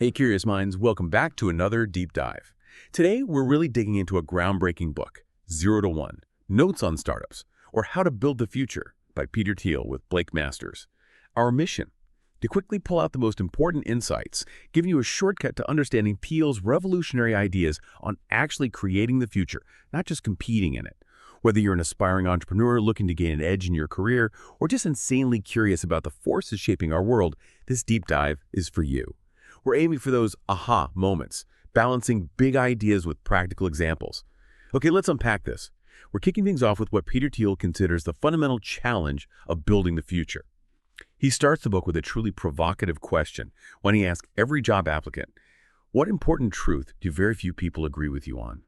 Hey, curious minds, welcome back to another deep dive. Today, we're really digging into a groundbreaking book, 0 to 1, Notes on Startups, or How to Build the Future by Peter Thiel with Blake Masters. Our mission, to quickly pull out the most important insights, giving you a shortcut to understanding Thiel's revolutionary ideas on actually creating the future, not just competing in it. Whether you're an aspiring entrepreneur looking to gain an edge in your career, or just insanely curious about the forces shaping our world, this deep dive is for you. We're aiming for those aha moments, balancing big ideas with practical examples. Okay, let's unpack this. We're kicking things off with what Peter Thiel considers the fundamental challenge of building the future. He starts the book with a truly provocative question when he asks every job applicant, what important truth do very few people agree with you on?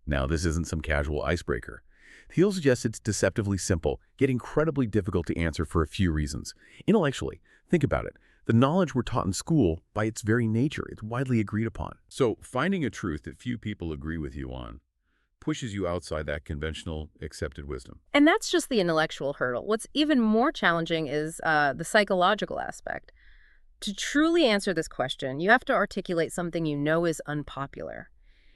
Now, this isn't some casual icebreaker. Thiel suggests it's deceptively simple, yet incredibly difficult to answer for a few reasons. Intellectually, think about it. The knowledge we're taught in school, by its very nature, is widely agreed upon. So finding a truth that few people agree with you on pushes you outside that conventional accepted wisdom. And that's just the intellectual hurdle. What's even more challenging is the psychological aspect. To truly answer this question, you have to articulate something you know is unpopular.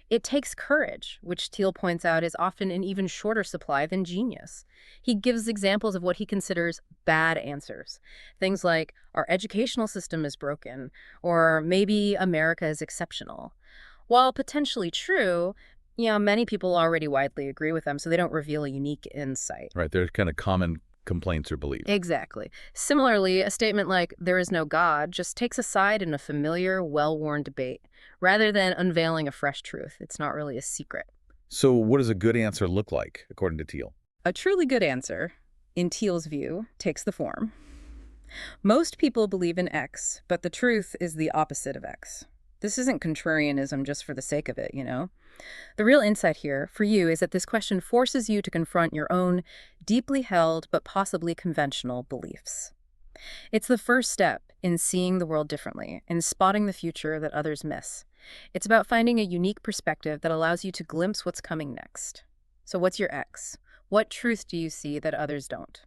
It takes courage, which Thiel points out is often in even shorter supply than genius. He gives examples of what he considers bad answers. Things like, our educational system is broken, or maybe America is exceptional. While potentially true, many people already widely agree with them, so they don't reveal a unique insight. Right, they're kind of common complaints or beliefs. Exactly. Similarly, a statement like, there is no God, just takes a side in a familiar, well-worn debate, rather than unveiling a fresh truth. It's not really a secret. So what does a good answer look like, according to Thiel? A truly good answer, in Thiel's view, takes the form. Most people believe in X, but the truth is the opposite of X. This isn't contrarianism just for the sake of it, The real insight here, for you, is that this question forces you to confront your own deeply held but possibly conventional beliefs. It's the first step in seeing the world differently and spotting the future that others miss. It's about finding a unique perspective that allows you to glimpse what's coming next. So what's your X? What truth do you see that others don't?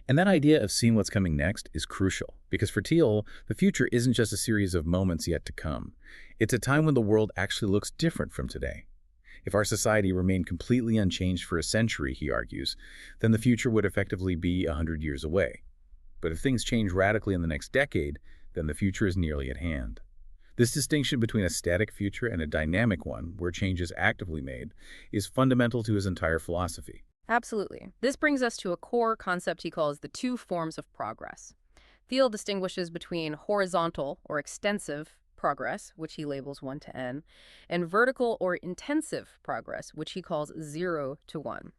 And that idea of seeing what's coming next is crucial, because for Thiel, the future isn't just a series of moments yet to come. It's a time when the world actually looks different from today. If our society remained completely unchanged for a century, he argues, then the future would effectively be 100 years away. But if things change radically in the next decade, then the future is nearly at hand. This distinction between a static future and a dynamic one, where change is actively made, is fundamental to his entire philosophy. Absolutely. This brings us to a core concept he calls the two forms of progress. Thiel distinguishes between horizontal or extensive progress, which he labels 1 to n, and vertical or intensive progress, which he calls 0 to 1.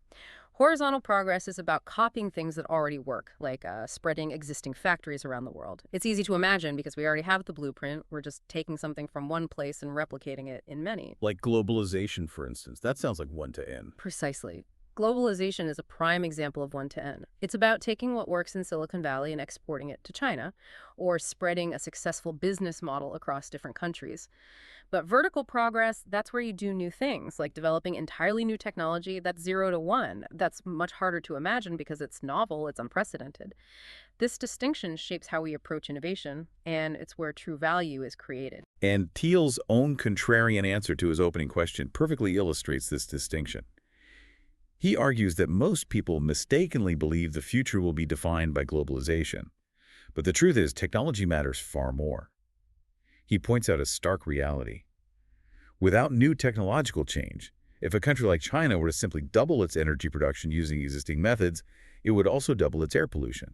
Horizontal progress is about copying things that already work, like spreading existing factories around the world. It's easy to imagine because we already have the blueprint. We're just taking something from one place and replicating it in many. Like globalization, for instance. That sounds like 1 to n. Precisely. Globalization is a prime example of 1 to n. It's about taking what works in Silicon Valley and exporting it to China, or spreading a successful business model across different countries. But vertical progress, that's where you do new things, like developing entirely new technology. That's 0 to 1. That's much harder to imagine because it's novel, it's unprecedented. This distinction shapes how we approach innovation, and it's where true value is created. And Thiel's own contrarian answer to his opening question perfectly illustrates this distinction. He argues that most people mistakenly believe the future will be defined by globalization. But the truth is, technology matters far more. He points out a stark reality. Without new technological change, if a country like China were to simply double its energy production using existing methods, it would also double its air pollution.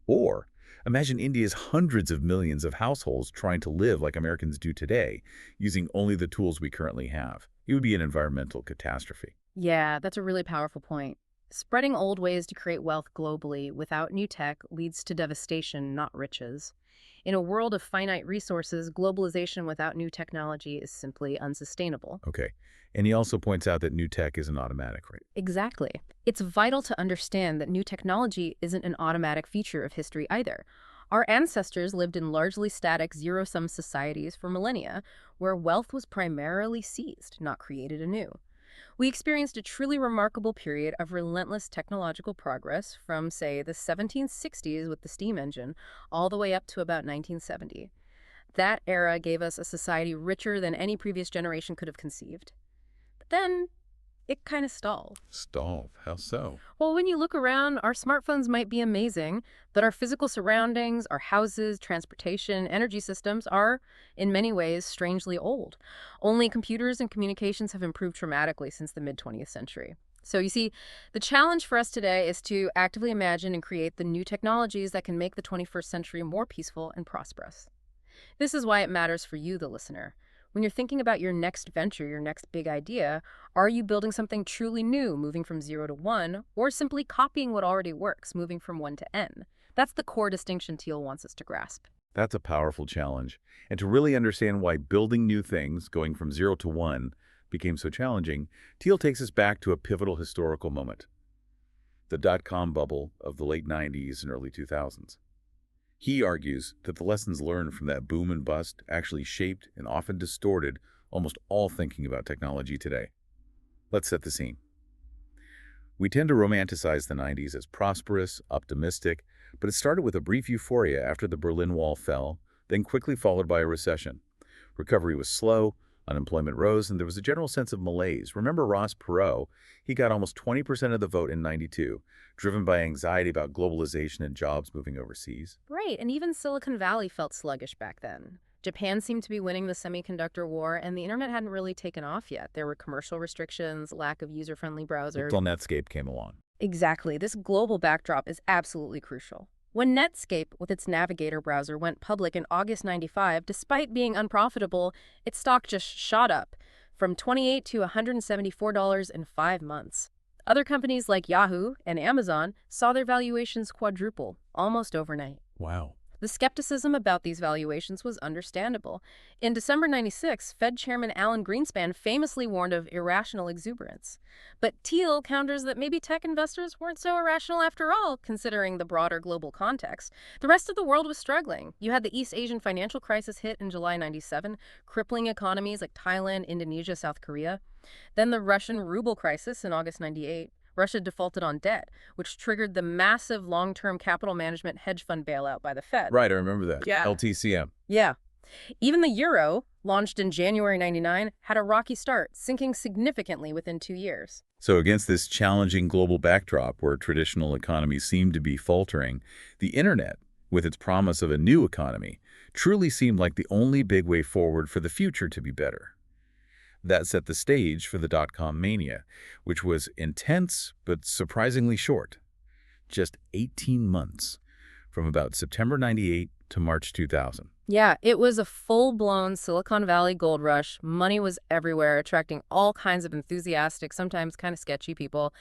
Or, imagine India's hundreds of millions of households trying to live like Americans do today, using only the tools we currently have. It would be an environmental catastrophe. Yeah, that's a really powerful point. Spreading old ways to create wealth globally without new tech leads to devastation, not riches. In a world of finite resources, globalization without new technology is simply unsustainable. Okay. And he also points out that new tech isn't automatic, right? Exactly. It's vital to understand that new technology isn't an automatic feature of history either. Our ancestors lived in largely static zero-sum societies for millennia, where wealth was primarily seized, not created anew. We experienced a truly remarkable period of relentless technological progress from, say, the 1760s with the steam engine all the way up to about 1970. That era gave us a society richer than any previous generation could have conceived. But then it kind of stalled. Stalled? How so? Well, when you look around, our smartphones might be amazing, but our physical surroundings, our houses, transportation, energy systems are, in many ways, strangely old. Only computers and communications have improved dramatically since the mid-20th century. So you see, the challenge for us today is to actively imagine and create the new technologies that can make the 21st century more peaceful and prosperous. This is why it matters for you, the listener. When you're thinking about your next venture, your next big idea, are you building something truly new, moving from 0 to 1, or simply copying what already works, moving from 1 to N? That's the core distinction Thiel wants us to grasp. That's a powerful challenge. And to really understand why building new things, going from 0 to 1, became so challenging, Thiel takes us back to a pivotal historical moment, the dot-com bubble of the late 90s and early 2000s. He argues that the lessons learned from that boom and bust actually shaped and often distorted almost all thinking about technology today. Let's set the scene. We tend to romanticize the 90s as prosperous, optimistic, but it started with a brief euphoria after the Berlin Wall fell, then quickly followed by a recession. Recovery was slow, unemployment rose, and there was a general sense of malaise. Remember Ross Perot? He got almost 20% of the vote in '92, driven by anxiety about globalization and jobs moving overseas. Right, and even Silicon Valley felt sluggish back then. Japan seemed to be winning the semiconductor war, and the internet hadn't really taken off yet. There were commercial restrictions, lack of user-friendly browsers. Until Netscape came along. Exactly. This global backdrop is absolutely crucial. When Netscape, with its Navigator browser, went public in August '95, despite being unprofitable, its stock just shot up, from $28 to $174 in 5 months. Other companies like Yahoo and Amazon saw their valuations quadruple, almost overnight. Wow. The skepticism about these valuations was understandable. In December '96, Fed Chairman Alan Greenspan famously warned of irrational exuberance. But Thiel counters that maybe tech investors weren't so irrational after all, considering the broader global context. The rest of the world was struggling. You had the East Asian financial crisis hit in July '97, crippling economies like Thailand, Indonesia, South Korea. Then the Russian ruble crisis in August '98. Russia defaulted on debt, which triggered the massive long-term capital management hedge fund bailout by the Fed. Right, I remember that. Yeah. LTCM. Yeah. Even the euro, launched in January '99, had a rocky start, sinking significantly within 2 years. So against this challenging global backdrop where traditional economies seem to be faltering, the internet, with its promise of a new economy, truly seemed like the only big way forward for the future to be better. That set the stage for the dot-com mania, which was intense but surprisingly short. Just 18 months, from about September '98 to March 2000. Yeah, it was a full-blown Silicon Valley gold rush. Money was everywhere, attracting all kinds of enthusiastic, sometimes kind of sketchy people.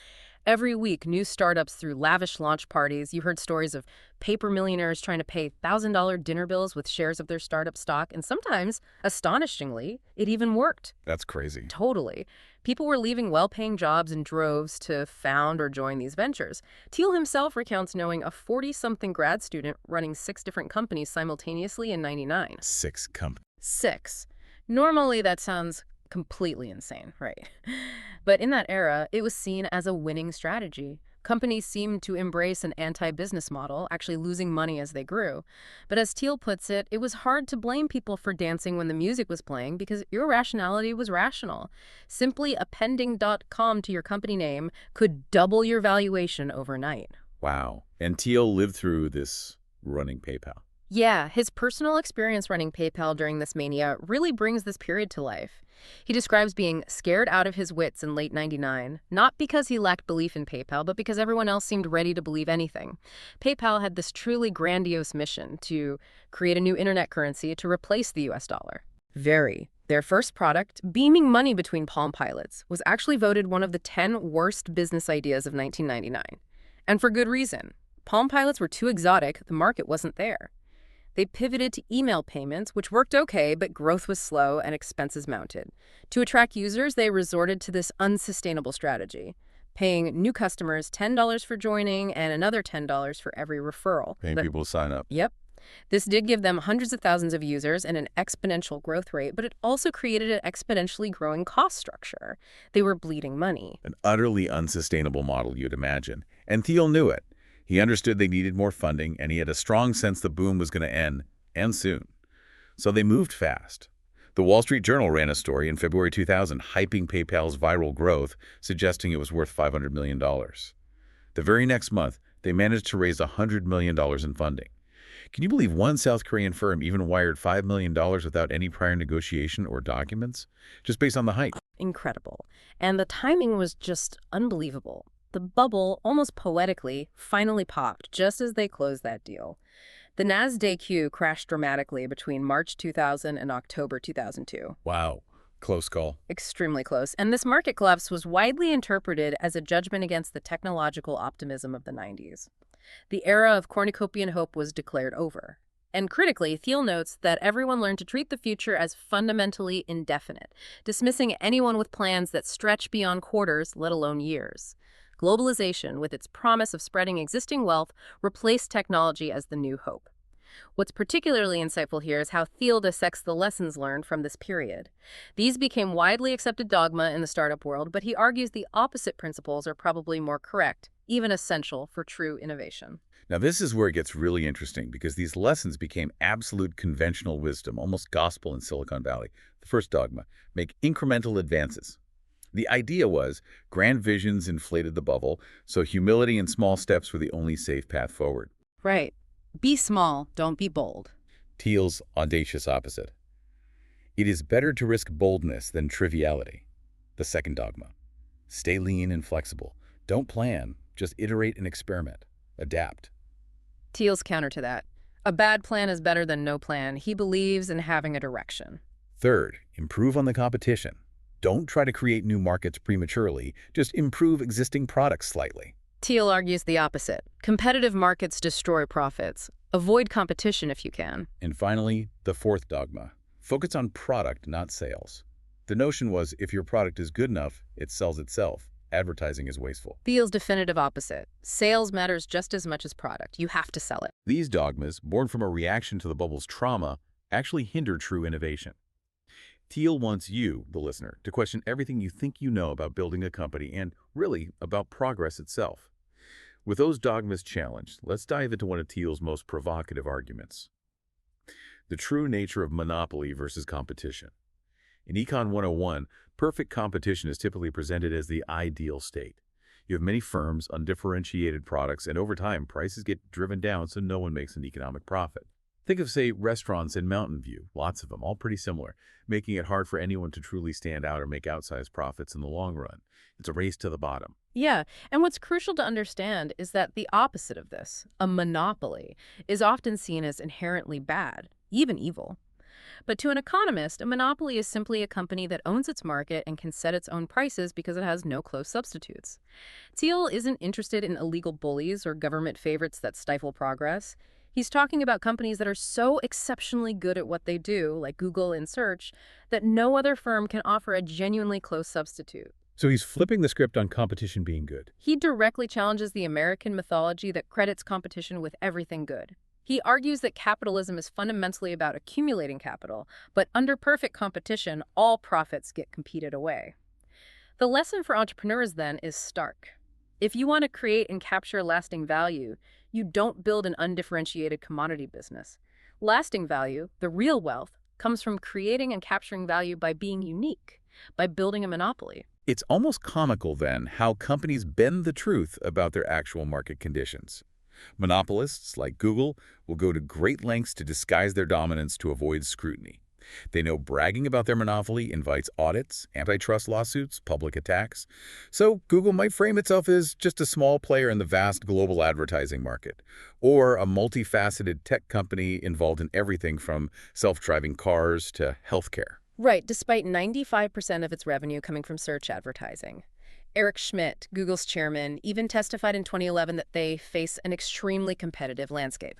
Every week, new startups threw lavish launch parties. You heard stories of paper millionaires trying to pay $1,000 dinner bills with shares of their startup stock, and sometimes, astonishingly, it even worked. That's crazy. Totally. People were leaving well-paying jobs in droves to found or join these ventures. Thiel himself recounts knowing a 40-something grad student running 6 different companies simultaneously in '99. 6 companies. 6. Normally, that sounds completely insane, right? But in that era, it was seen as a winning strategy. Companies seemed to embrace an anti-business model, actually losing money as they grew. But as Thiel puts it, it was hard to blame people for dancing when the music was playing because irrationality was rational. Simply appending .com to your company name could double your valuation overnight. Wow. And Thiel lived through this running PayPal. Yeah, his personal experience running PayPal during this mania really brings this period to life. He describes being scared out of his wits in late '99, not because he lacked belief in PayPal, but because everyone else seemed ready to believe anything. PayPal had this truly grandiose mission to create a new internet currency to replace the US dollar. Their first product, beaming money between Palm Pilots, was actually voted one of the 10 worst business ideas of 1999. And for good reason. Palm Pilots were too exotic, the market wasn't there. They pivoted to email payments, which worked okay, but growth was slow and expenses mounted. To attract users, they resorted to this unsustainable strategy, paying new customers $10 for joining and another $10 for every referral. Paying people to sign up. Yep. This did give them hundreds of thousands of users and an exponential growth rate, but it also created an exponentially growing cost structure. They were bleeding money. An utterly unsustainable model, you'd imagine. And Thiel knew it. He understood they needed more funding, and he had a strong sense the boom was going to end, and soon. So they moved fast. The Wall Street Journal ran a story in February 2000 hyping PayPal's viral growth, suggesting it was worth $500 million. The very next month, they managed to raise $100 million in funding. Can you believe one South Korean firm even wired $5 million without any prior negotiation or documents? Just based on the hype. Incredible. And the timing was just unbelievable. The bubble, almost poetically, finally popped just as they closed that deal. The NASDAQ crashed dramatically between March 2000 and October 2002. Wow. Close call. Extremely close. And this market collapse was widely interpreted as a judgment against the technological optimism of the 90s. The era of cornucopian hope was declared over. And critically, Thiel notes that everyone learned to treat the future as fundamentally indefinite, dismissing anyone with plans that stretch beyond quarters, let alone years. Globalization, with its promise of spreading existing wealth, replaced technology as the new hope. What's particularly insightful here is how Thiel dissects the lessons learned from this period. These became widely accepted dogma in the startup world, but he argues the opposite principles are probably more correct, even essential for true innovation. Now, this is where it gets really interesting because these lessons became absolute conventional wisdom, almost gospel in Silicon Valley. The first dogma, make incremental advances. The idea was grand visions inflated the bubble, so humility and small steps were the only safe path forward. Right. Be small, don't be bold. Thiel's audacious opposite. It is better to risk boldness than triviality. The second dogma. Stay lean and flexible. Don't plan, just iterate and experiment. Adapt. Thiel's counter to that. A bad plan is better than no plan. He believes in having a direction. Third, improve on the competition. Don't try to create new markets prematurely, just improve existing products slightly. Thiel argues the opposite. Competitive markets destroy profits. Avoid competition if you can. And finally, the fourth dogma. Focus on product, not sales. The notion was if your product is good enough, it sells itself. Advertising is wasteful. Thiel's definitive opposite. Sales matters just as much as product. You have to sell it. These dogmas, born from a reaction to the bubble's trauma, actually hinder true innovation. Thiel wants you, the listener, to question everything you think you know about building a company and, really, about progress itself. With those dogmas challenged, let's dive into one of Thiel's most provocative arguments. The true nature of monopoly versus competition. In Econ 101, perfect competition is typically presented as the ideal state. You have many firms, undifferentiated products, and over time, prices get driven down so no one makes an economic profit. Think of, say, restaurants in Mountain View, lots of them, all pretty similar, making it hard for anyone to truly stand out or make outsized profits in the long run. It's a race to the bottom. Yeah, and what's crucial to understand is that the opposite of this, a monopoly, is often seen as inherently bad, even evil. But to an economist, a monopoly is simply a company that owns its market and can set its own prices because it has no close substitutes. Thiel isn't interested in illegal bullies or government favorites that stifle progress. He's talking about companies that are so exceptionally good at what they do, like Google in search, that no other firm can offer a genuinely close substitute. So he's flipping the script on competition being good. He directly challenges the American mythology that credits competition with everything good. He argues that capitalism is fundamentally about accumulating capital, but under perfect competition, all profits get competed away. The lesson for entrepreneurs, then, is stark. If you want to create and capture lasting value, you don't build an undifferentiated commodity business. Lasting value, the real wealth, comes from creating and capturing value by being unique, by building a monopoly. It's almost comical, then, how companies bend the truth about their actual market conditions. Monopolists, like Google, will go to great lengths to disguise their dominance to avoid scrutiny. They know bragging about their monopoly invites audits, antitrust lawsuits, public attacks. So Google might frame itself as just a small player in the vast global advertising market, or a multifaceted tech company involved in everything from self-driving cars to healthcare. Right, despite 95% of its revenue coming from search advertising. Eric Schmidt, Google's chairman, even testified in 2011 that they face an extremely competitive landscape.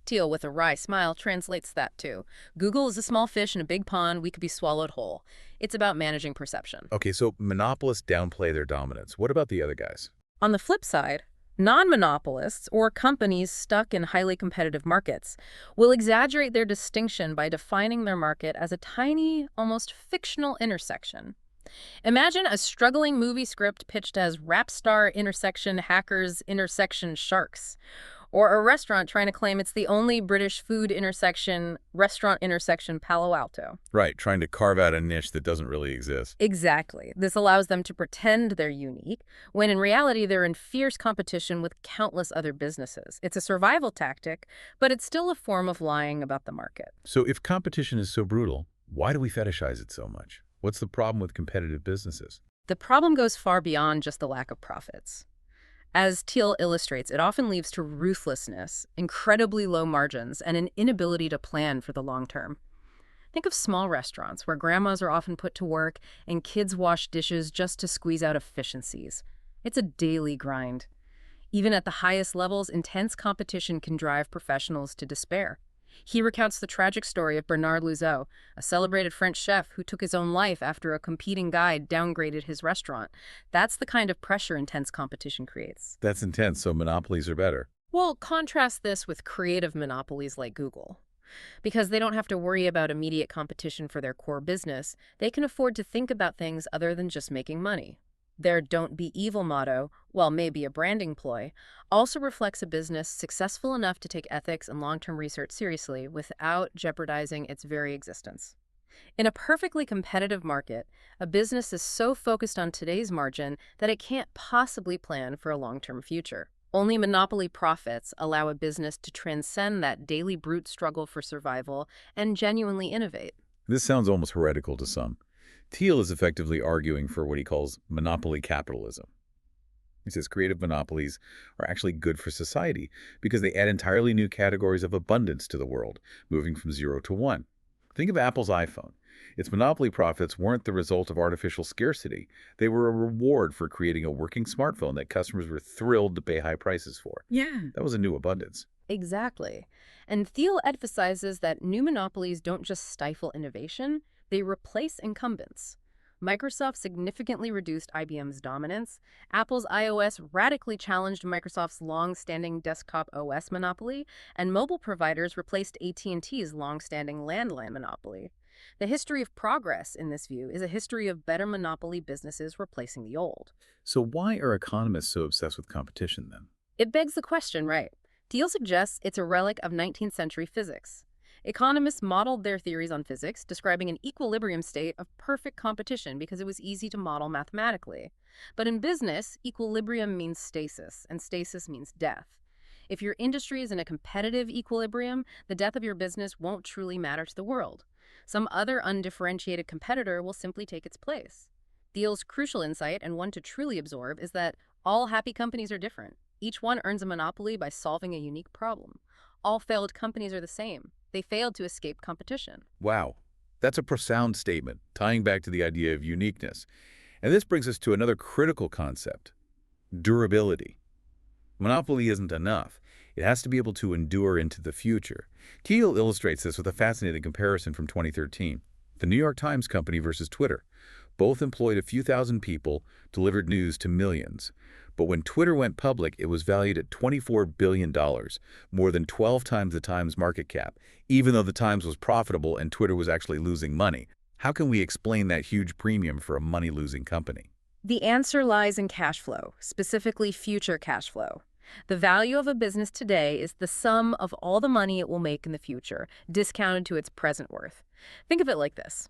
Thiel, with a wry smile, translates that too. Google is a small fish in a big pond. We could be swallowed whole. It's about managing perception. Okay, so monopolists downplay their dominance. What about the other guys? On the flip side, non-monopolists, or companies stuck in highly competitive markets, will exaggerate their distinction by defining their market as a tiny, almost fictional intersection. Imagine a struggling movie script pitched as rap star intersection hackers intersection sharks, Or a restaurant trying to claim it's the only British food intersection, restaurant intersection Palo Alto. Right, trying to carve out a niche that doesn't really exist. Exactly. This allows them to pretend they're unique, when in reality they're in fierce competition with countless other businesses. It's a survival tactic, but it's still a form of lying about the market. So if competition is so brutal, why do we fetishize it so much? What's the problem with competitive businesses? The problem goes far beyond just the lack of profits. As Thiel illustrates, it often leads to ruthlessness, incredibly low margins, and an inability to plan for the long term. Think of small restaurants where grandmas are often put to work and kids wash dishes just to squeeze out efficiencies. It's a daily grind. Even at the highest levels, intense competition can drive professionals to despair. He recounts the tragic story of Bernard Loiseau, a celebrated French chef who took his own life after a competing guide downgraded his restaurant. That's the kind of pressure intense competition creates. That's intense, so monopolies are better. Well, contrast this with creative monopolies like Google. Because they don't have to worry about immediate competition for their core business, they can afford to think about things other than just making money. Their "don't be evil" motto, while maybe a branding ploy, also reflects a business successful enough to take ethics and long-term research seriously without jeopardizing its very existence. In a perfectly competitive market, a business is so focused on today's margin that it can't possibly plan for a long-term future. Only monopoly profits allow a business to transcend that daily brute struggle for survival and genuinely innovate. This sounds almost heretical to some. Thiel is effectively arguing for what he calls monopoly capitalism. He says creative monopolies are actually good for society because they add entirely new categories of abundance to the world, moving from 0 to 1. Think of Apple's iPhone. Its monopoly profits weren't the result of artificial scarcity. They were a reward for creating a working smartphone that customers were thrilled to pay high prices for. Yeah. That was a new abundance. Exactly. And Thiel emphasizes that new monopolies don't just stifle innovation, they replace incumbents. Microsoft significantly reduced IBM's dominance. Apple's iOS radically challenged Microsoft's long-standing desktop OS monopoly, and mobile providers replaced AT&T's long-standing landline monopoly. The history of progress, in this view, is a history of better monopoly businesses replacing the old. So why are economists so obsessed with competition then? It begs the question, right? Thiel suggests it's a relic of 19th century physics. Economists modeled their theories on physics, describing an equilibrium state of perfect competition because it was easy to model mathematically. But in business, equilibrium means stasis, and stasis means death. If your industry is in a competitive equilibrium, the death of your business won't truly matter to the world. Some other undifferentiated competitor will simply take its place. Thiel's crucial insight, and one to truly absorb, is that all happy companies are different. Each one earns a monopoly by solving a unique problem. All failed companies are the same. They failed to escape competition. Wow, that's a profound statement, tying back to the idea of uniqueness. And this brings us to another critical concept: durability. Monopoly isn't enough. It has to be able to endure into the future. Thiel illustrates this with a fascinating comparison from 2013. The New York Times Company versus Twitter. Both employed a few thousand people, delivered news to millions. But when Twitter went public, it was valued at $24 billion, more than 12 times the Times market cap, even though the Times was profitable and Twitter was actually losing money. How can we explain that huge premium for a money-losing company? The answer lies in cash flow, specifically future cash flow. The value of a business today is the sum of all the money it will make in the future, discounted to its present worth. Think of it like this.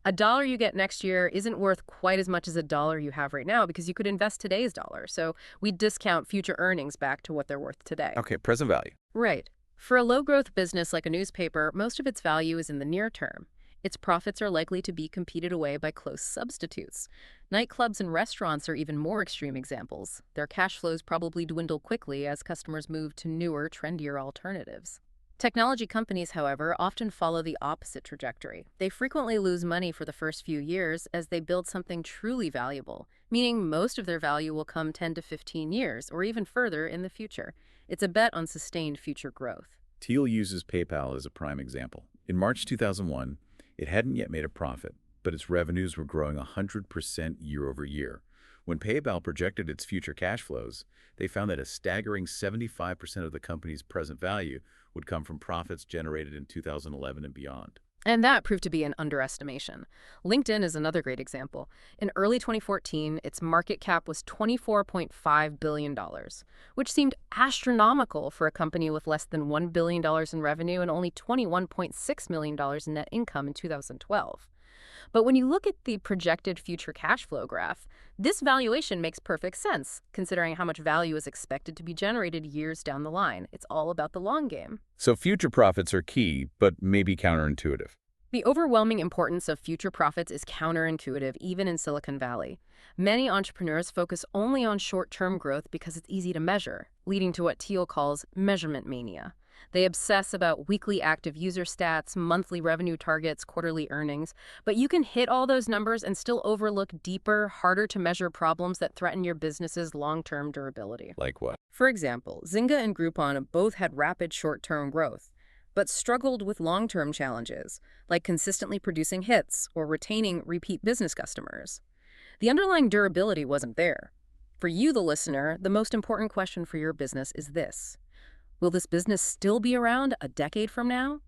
$1 you get next year isn't worth quite as much as $1 you have right now because you could invest today's dollar. So we discount future earnings back to what they're worth today. Okay, present value. Right. For a low-growth business like a newspaper, most of its value is in the near term. Its profits are likely to be competed away by close substitutes. Nightclubs and restaurants are even more extreme examples. Their cash flows probably dwindle quickly as customers move to newer, trendier alternatives. Technology companies, however, often follow the opposite trajectory. They frequently lose money for the first few years as they build something truly valuable, meaning most of their value will come 10 to 15 years or even further in the future. It's a bet on sustained future growth. Thiel uses PayPal as a prime example. In March 2001, it hadn't yet made a profit, but its revenues were growing 100% year over year. When PayPal projected its future cash flows, they found that a staggering 75% of the company's present value would come from profits generated in 2011 and beyond. And that proved to be an underestimation. LinkedIn is another great example. In early 2014, its market cap was $24.5 billion, which seemed astronomical for a company with less than $1 billion in revenue and only $21.6 million in net income in 2012. But when you look at the projected future cash flow graph, this valuation makes perfect sense, considering how much value is expected to be generated years down the line. It's all about the long game. So future profits are key, but maybe counterintuitive. The overwhelming importance of future profits is counterintuitive even in Silicon Valley. Many entrepreneurs focus only on short-term growth because it's easy to measure, leading to what Thiel calls measurement mania. They obsess about weekly active user stats, monthly revenue targets, quarterly earnings, but you can hit all those numbers and still overlook deeper, harder-to-measure problems that threaten your business's long-term durability. Like what? For example, Zynga and Groupon both had rapid short-term growth, but struggled with long-term challenges, like consistently producing hits or retaining repeat business customers. The underlying durability wasn't there. For you, the listener, the most important question for your business is this: will this business still be around a decade from now?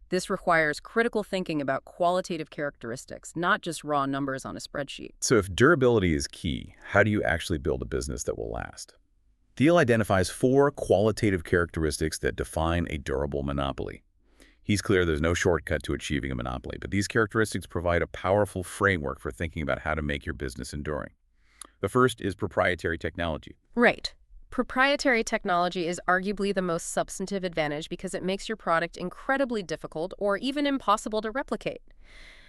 This requires critical thinking about qualitative characteristics, not just raw numbers on a spreadsheet. So if durability is key, how do you actually build a business that will last? Thiel identifies 4 qualitative characteristics that define a durable monopoly. He's clear there's no shortcut to achieving a monopoly, but these characteristics provide a powerful framework for thinking about how to make your business enduring. The first is proprietary technology. Right. Proprietary technology is arguably the most substantive advantage because it makes your product incredibly difficult or even impossible to replicate.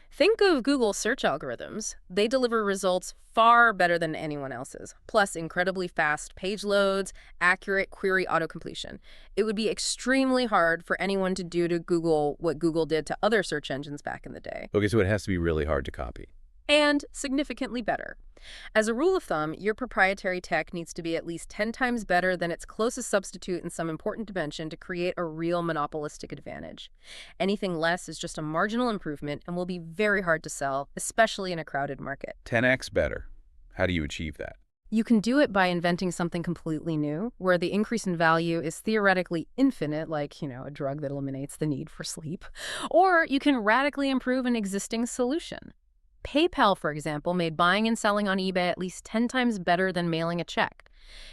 Think of Google search algorithms. They deliver results far better than anyone else's, plus incredibly fast page loads, accurate query autocompletion. It would be extremely hard for anyone to do to Google what Google did to other search engines back in the day. Okay, so it has to be really hard to copy. And significantly better. As a rule of thumb, your proprietary tech needs to be at least 10 times better than its closest substitute in some important dimension to create a real monopolistic advantage. Anything less is just a marginal improvement and will be very hard to sell, especially in a crowded market. 10x better. How do you achieve that? You can do it by inventing something completely new, where the increase in value is theoretically infinite, like, a drug that eliminates the need for sleep. Or you can radically improve an existing solution. PayPal, for example, made buying and selling on eBay at least 10 times better than mailing a check.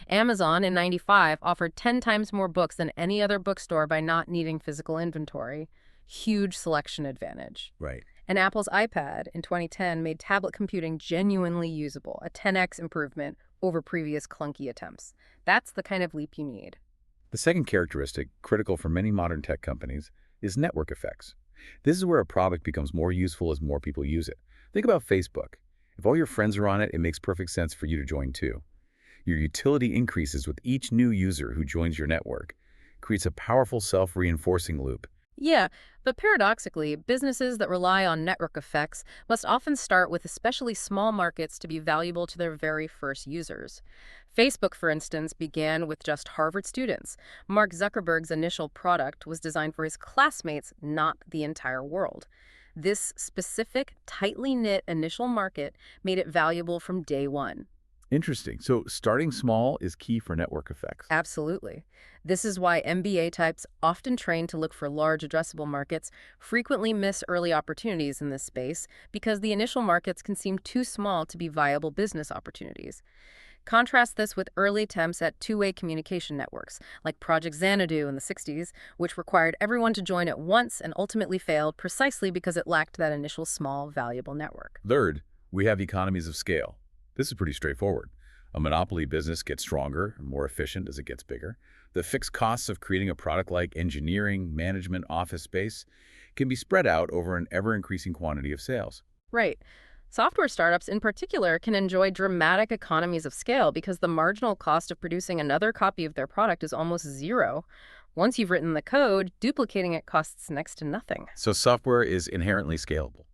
Amazon in '95 offered 10 times more books than any other bookstore by not needing physical inventory. Huge selection advantage. Right. And Apple's iPad in 2010 made tablet computing genuinely usable, a 10x improvement over previous clunky attempts. That's the kind of leap you need. The second characteristic, critical for many modern tech companies, is network effects. This is where a product becomes more useful as more people use it. Think about Facebook. If all your friends are on it, it makes perfect sense for you to join too. Your utility increases with each new user who joins your network. It creates a powerful self-reinforcing loop. Yeah, but paradoxically, businesses that rely on network effects must often start with especially small markets to be valuable to their very first users. Facebook, for instance, began with just Harvard students. Mark Zuckerberg's initial product was designed for his classmates, not the entire world. This specific, tightly knit initial market made it valuable from day one. Interesting. So starting small is key for network effects. Absolutely. This is why MBA types, often trained to look for large addressable markets, frequently miss early opportunities in this space because the initial markets can seem too small to be viable business opportunities. Contrast this with early attempts at two-way communication networks, like Project Xanadu in the 60s, which required everyone to join at once and ultimately failed precisely because it lacked that initial small, valuable network. Third, we have economies of scale. This is pretty straightforward. A monopoly business gets stronger and more efficient as it gets bigger. The fixed costs of creating a product like engineering, management, office space can be spread out over an ever-increasing quantity of sales. Right. Software startups in particular can enjoy dramatic economies of scale because the marginal cost of producing another copy of their product is almost zero. Once you've written the code, duplicating it costs next to nothing. So software is inherently scalable.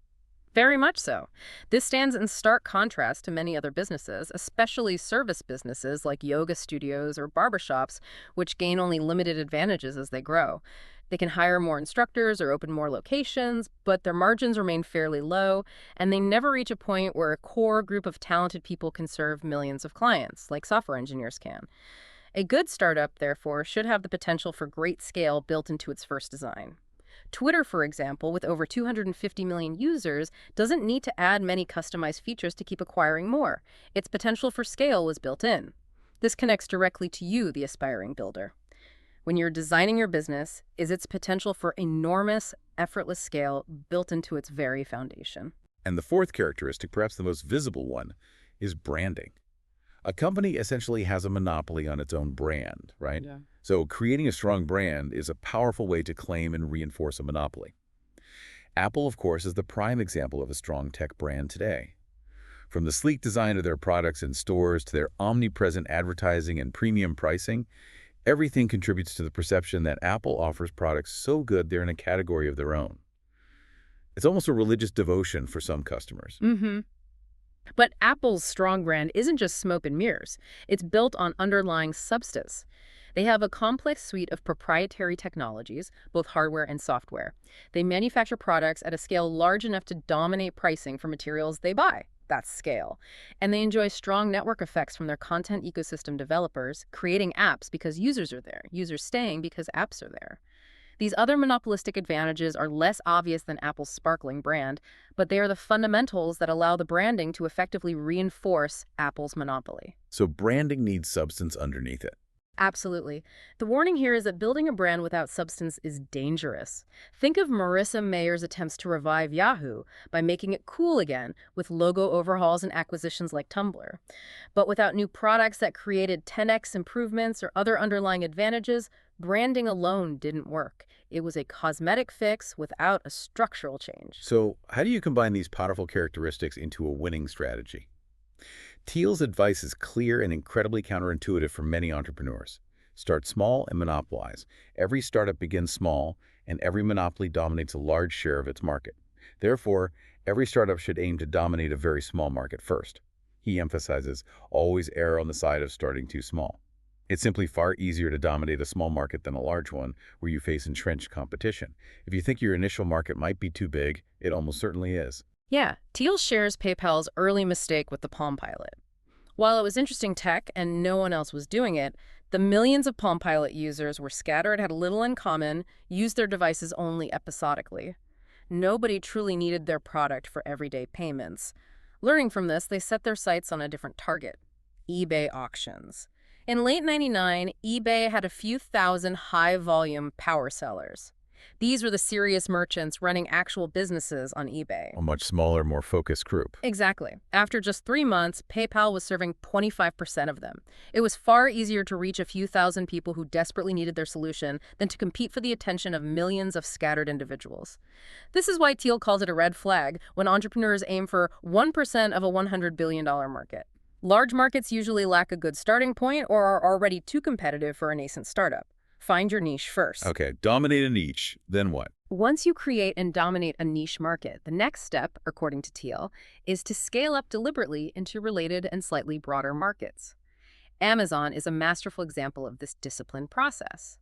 Very much so. This stands in stark contrast to many other businesses, especially service businesses like yoga studios or barbershops, which gain only limited advantages as they grow. They can hire more instructors or open more locations, but their margins remain fairly low, and they never reach a point where a core group of talented people can serve millions of clients, like software engineers can. A good startup, therefore, should have the potential for great scale built into its first design. Twitter, for example, with over 250 million users, doesn't need to add many customized features to keep acquiring more. Its potential for scale was built in. This connects directly to you, the aspiring builder. When you're designing your business, is its potential for enormous, effortless scale built into its very foundation? And the fourth characteristic, perhaps the most visible one, is branding. A company essentially has a monopoly on its own brand, right? Yeah. So creating a strong brand is a powerful way to claim and reinforce a monopoly. Apple, of course, is the prime example of a strong tech brand today. From the sleek design of their products in stores to their omnipresent advertising and premium pricing, everything contributes to the perception that Apple offers products so good they're in a category of their own. It's almost a religious devotion for some customers. Mm-hmm. But Apple's strong brand isn't just smoke and mirrors. It's built on underlying substance. They have a complex suite of proprietary technologies, both hardware and software. They manufacture products at a scale large enough to dominate pricing for materials they buy. That's scale. And they enjoy strong network effects from their content ecosystem developers, creating apps because users are there, users staying because apps are there. These other monopolistic advantages are less obvious than Apple's sparkling brand, but they are the fundamentals that allow the branding to effectively reinforce Apple's monopoly. So branding needs substance underneath it. Absolutely. The warning here is that building a brand without substance is dangerous. Think of Marissa Mayer's attempts to revive Yahoo by making it cool again with logo overhauls and acquisitions like Tumblr. But without new products that created 10x improvements or other underlying advantages, branding alone didn't work. It was a cosmetic fix without a structural change. So how do you combine these powerful characteristics into a winning strategy? Thiel's advice is clear and incredibly counterintuitive for many entrepreneurs. Start small and monopolize. Every startup begins small, and every monopoly dominates a large share of its market. Therefore, every startup should aim to dominate a very small market first. He emphasizes, always err on the side of starting too small. It's simply far easier to dominate a small market than a large one, where you face entrenched competition. If you think your initial market might be too big, it almost certainly is. Yeah, Thiel shares PayPal's early mistake with the Palm Pilot. While it was interesting tech and no one else was doing it, the millions of Palm Pilot users were scattered, had little in common, used their devices only episodically. Nobody truly needed their product for everyday payments. Learning from this, they set their sights on a different target: eBay auctions. In late '99, eBay had a few thousand high-volume power sellers. These were the serious merchants running actual businesses on eBay. A much smaller, more focused group. Exactly. After just 3 months, PayPal was serving 25% of them. It was far easier to reach a few thousand people who desperately needed their solution than to compete for the attention of millions of scattered individuals. This is why Thiel calls it a red flag when entrepreneurs aim for 1% of a $100 billion market. Large markets usually lack a good starting point or are already too competitive for a nascent startup. Find your niche first. Okay, dominate a niche, then what? Once you create and dominate a niche market, the next step, according to Thiel, is to scale up deliberately into related and slightly broader markets. Amazon is a masterful example of this disciplined process.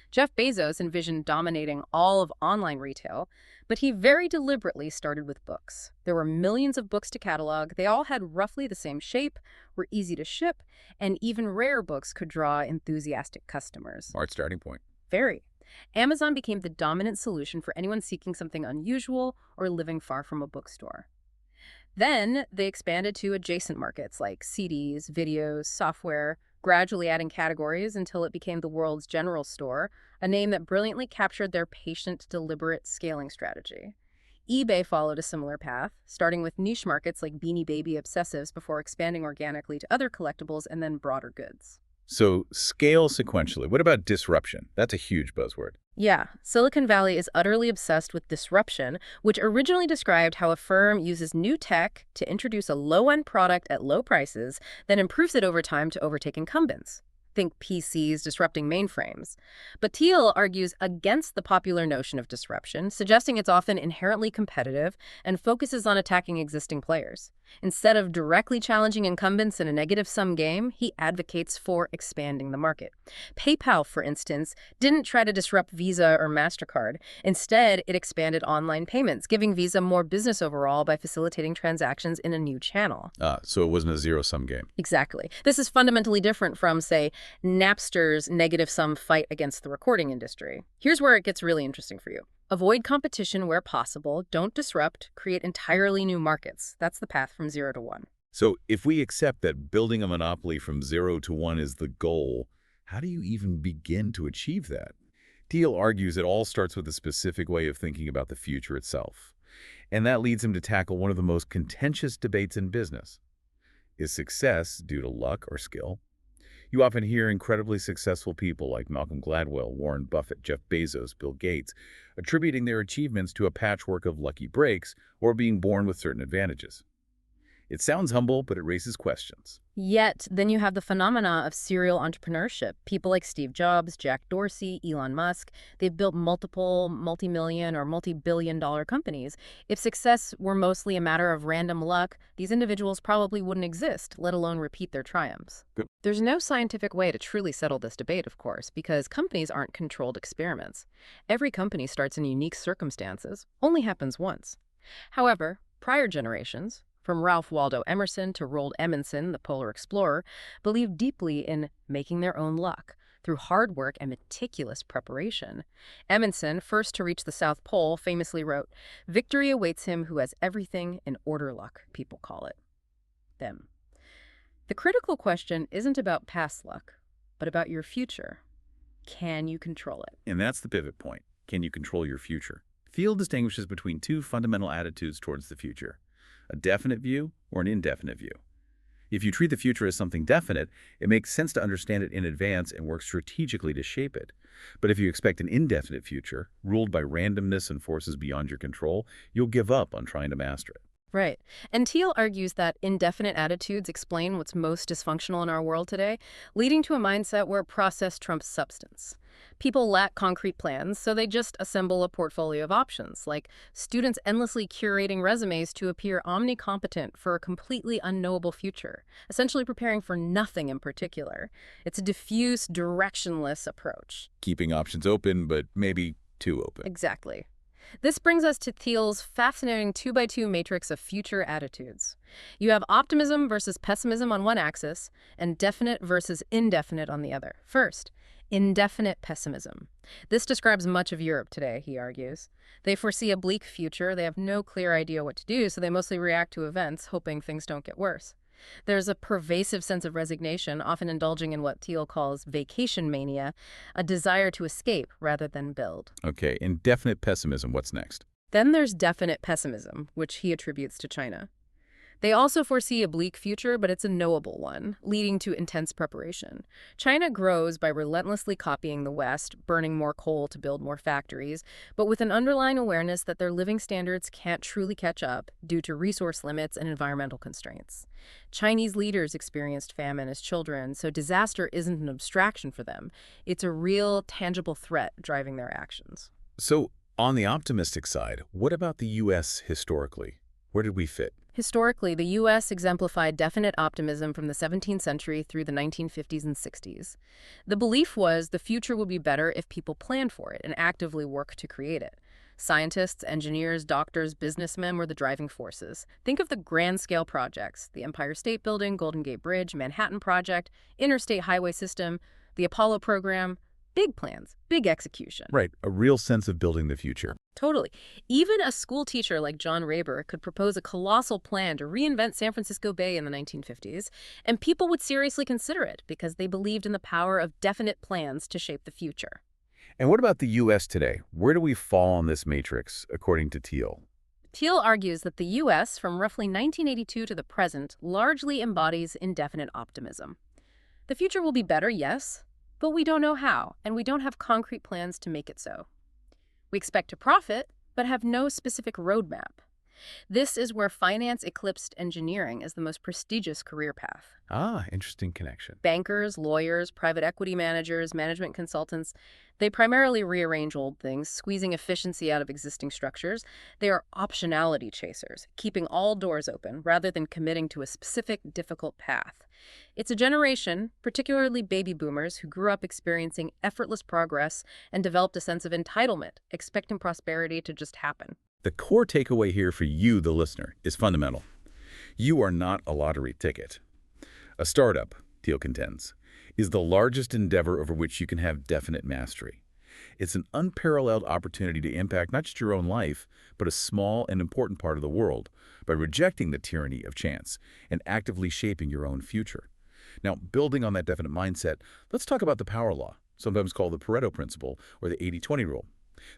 Jeff Bezos envisioned dominating all of online retail, but he very deliberately started with books. There were millions of books to catalog. They all had roughly the same shape, were easy to ship, and even rare books could draw enthusiastic customers. Smart starting point. Very. Amazon became the dominant solution for anyone seeking something unusual or living far from a bookstore. Then they expanded to adjacent markets like CDs, videos, software, gradually adding categories until it became the world's general store, a name that brilliantly captured their patient, deliberate scaling strategy. eBay followed a similar path, starting with niche markets like Beanie Baby obsessives before expanding organically to other collectibles and then broader goods. So scale sequentially. What about disruption? That's a huge buzzword. Yeah, Silicon Valley is utterly obsessed with disruption, which originally described how a firm uses new tech to introduce a low-end product at low prices, then improves it over time to overtake incumbents. Think PCs disrupting mainframes. But Thiel argues against the popular notion of disruption, suggesting it's often inherently competitive and focuses on attacking existing players. Instead of directly challenging incumbents in a negative-sum game, he advocates for expanding the market. PayPal, for instance, didn't try to disrupt Visa or MasterCard. Instead, it expanded online payments, giving Visa more business overall by facilitating transactions in a new channel. So it wasn't a zero-sum game. Exactly. This is fundamentally different from, say, Napster's negative-sum fight against the recording industry. Here's where it gets really interesting for you. Avoid competition where possible. Don't disrupt. Create entirely new markets. That's the path from 0 to 1. So if we accept that building a monopoly from 0 to 1 is the goal, how do you even begin to achieve that? Thiel argues it all starts with a specific way of thinking about the future itself. And that leads him to tackle one of the most contentious debates in business. Is success due to luck or skill? You often hear incredibly successful people like Malcolm Gladwell, Warren Buffett, Jeff Bezos, Bill Gates, attributing their achievements to a patchwork of lucky breaks or being born with certain advantages. It sounds humble, but it raises questions. Yet, then you have the phenomena of serial entrepreneurship. People like Steve Jobs, Jack Dorsey, Elon Musk, they've built multiple multi-million or multi-billion-dollar companies. If success were mostly a matter of random luck, these individuals probably wouldn't exist, let alone repeat their triumphs. Good. There's no scientific way to truly settle this debate, of course, because companies aren't controlled experiments. Every company starts in unique circumstances, only happens once. However, prior generations, from Ralph Waldo Emerson to Roald Amundsen, the polar explorer, believed deeply in making their own luck through hard work and meticulous preparation. Amundsen, first to reach the South Pole, famously wrote, "Victory awaits him who has everything in order luck," people call it. Them. The critical question isn't about past luck, but about your future. Can you control it? And that's the pivot point. Can you control your future? Thiel distinguishes between two fundamental attitudes towards the future: a definite view or an indefinite view. If you treat the future as something definite, it makes sense to understand it in advance and work strategically to shape it. But if you expect an indefinite future, ruled by randomness and forces beyond your control, you'll give up on trying to master it. Right. And Thiel argues that indefinite attitudes explain what's most dysfunctional in our world today, leading to a mindset where process trumps substance. People lack concrete plans, so they just assemble a portfolio of options, like students endlessly curating resumes to appear omnicompetent for a completely unknowable future, essentially preparing for nothing in particular. It's a diffuse, directionless approach. Keeping options open, but maybe too open. Exactly. This brings us to Thiel's fascinating 2x2 matrix of future attitudes. You have optimism versus pessimism on one axis, and definite versus indefinite on the other. First, indefinite pessimism. This describes much of Europe today, he argues. They foresee a bleak future, they have no clear idea what to do, so they mostly react to events, hoping things don't get worse. There's a pervasive sense of resignation, often indulging in what Thiel calls vacation mania, a desire to escape rather than build. Okay, indefinite pessimism, what's next? Then there's definite pessimism, which he attributes to China. They also foresee a bleak future, but it's a knowable one, leading to intense preparation. China grows by relentlessly copying the West, burning more coal to build more factories, but with an underlying awareness that their living standards can't truly catch up due to resource limits and environmental constraints. Chinese leaders experienced famine as children, so disaster isn't an abstraction for them. It's a real, tangible threat driving their actions. So, on the optimistic side, what about the U.S. historically? Where did we fit? Historically, the U.S. exemplified definite optimism from the 17th century through the 1950s and 60s. The belief was the future would be better if people planned for it and actively worked to create it. Scientists, engineers, doctors, businessmen were the driving forces. Think of the grand-scale projects: the Empire State Building, Golden Gate Bridge, Manhattan Project, Interstate Highway System, the Apollo program. Big plans, big execution. Right, a real sense of building the future. Totally. Even a school teacher like John Raber could propose a colossal plan to reinvent San Francisco Bay in the 1950s, and people would seriously consider it because they believed in the power of definite plans to shape the future. And what about the U.S. today? Where do we fall on this matrix, according to Thiel? Thiel argues that the U.S., from roughly 1982 to the present, largely embodies indefinite optimism. The future will be better, yes, but we don't know how, and we don't have concrete plans to make it so. We expect to profit, but have no specific roadmap. This is where finance eclipsed engineering as the most prestigious career path. Ah, interesting connection. Bankers, lawyers, private equity managers, management consultants, they primarily rearrange old things, squeezing efficiency out of existing structures. They are optionality chasers, keeping all doors open rather than committing to a specific, difficult path. It's a generation, particularly baby boomers, who grew up experiencing effortless progress and developed a sense of entitlement, expecting prosperity to just happen. The core takeaway here for you, the listener, is fundamental. You are not a lottery ticket. A startup, Thiel contends, is the largest endeavor over which you can have definite mastery. It's an unparalleled opportunity to impact not just your own life, but a small and important part of the world by rejecting the tyranny of chance and actively shaping your own future. Now, building on that definite mindset, let's talk about the power law, sometimes called the Pareto principle or the 80-20 rule.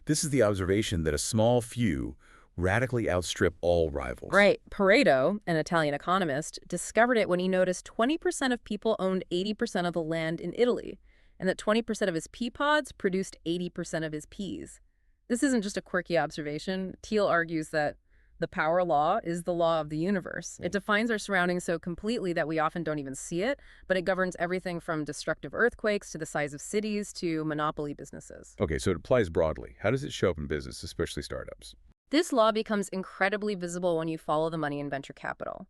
This is the observation that a small few radically outstrip all rivals. Right. Pareto, an Italian economist, discovered it when he noticed 20% of people owned 80% of the land in Italy, and that 20% of his pea pods produced 80% of his peas. This isn't just a quirky observation. Thiel argues that the power law is the law of the universe. It defines our surroundings so completely that we often don't even see it, but it governs everything from destructive earthquakes to the size of cities to monopoly businesses. Okay, so it applies broadly. How does it show up in business, especially startups? This law becomes incredibly visible when you follow the money in venture capital.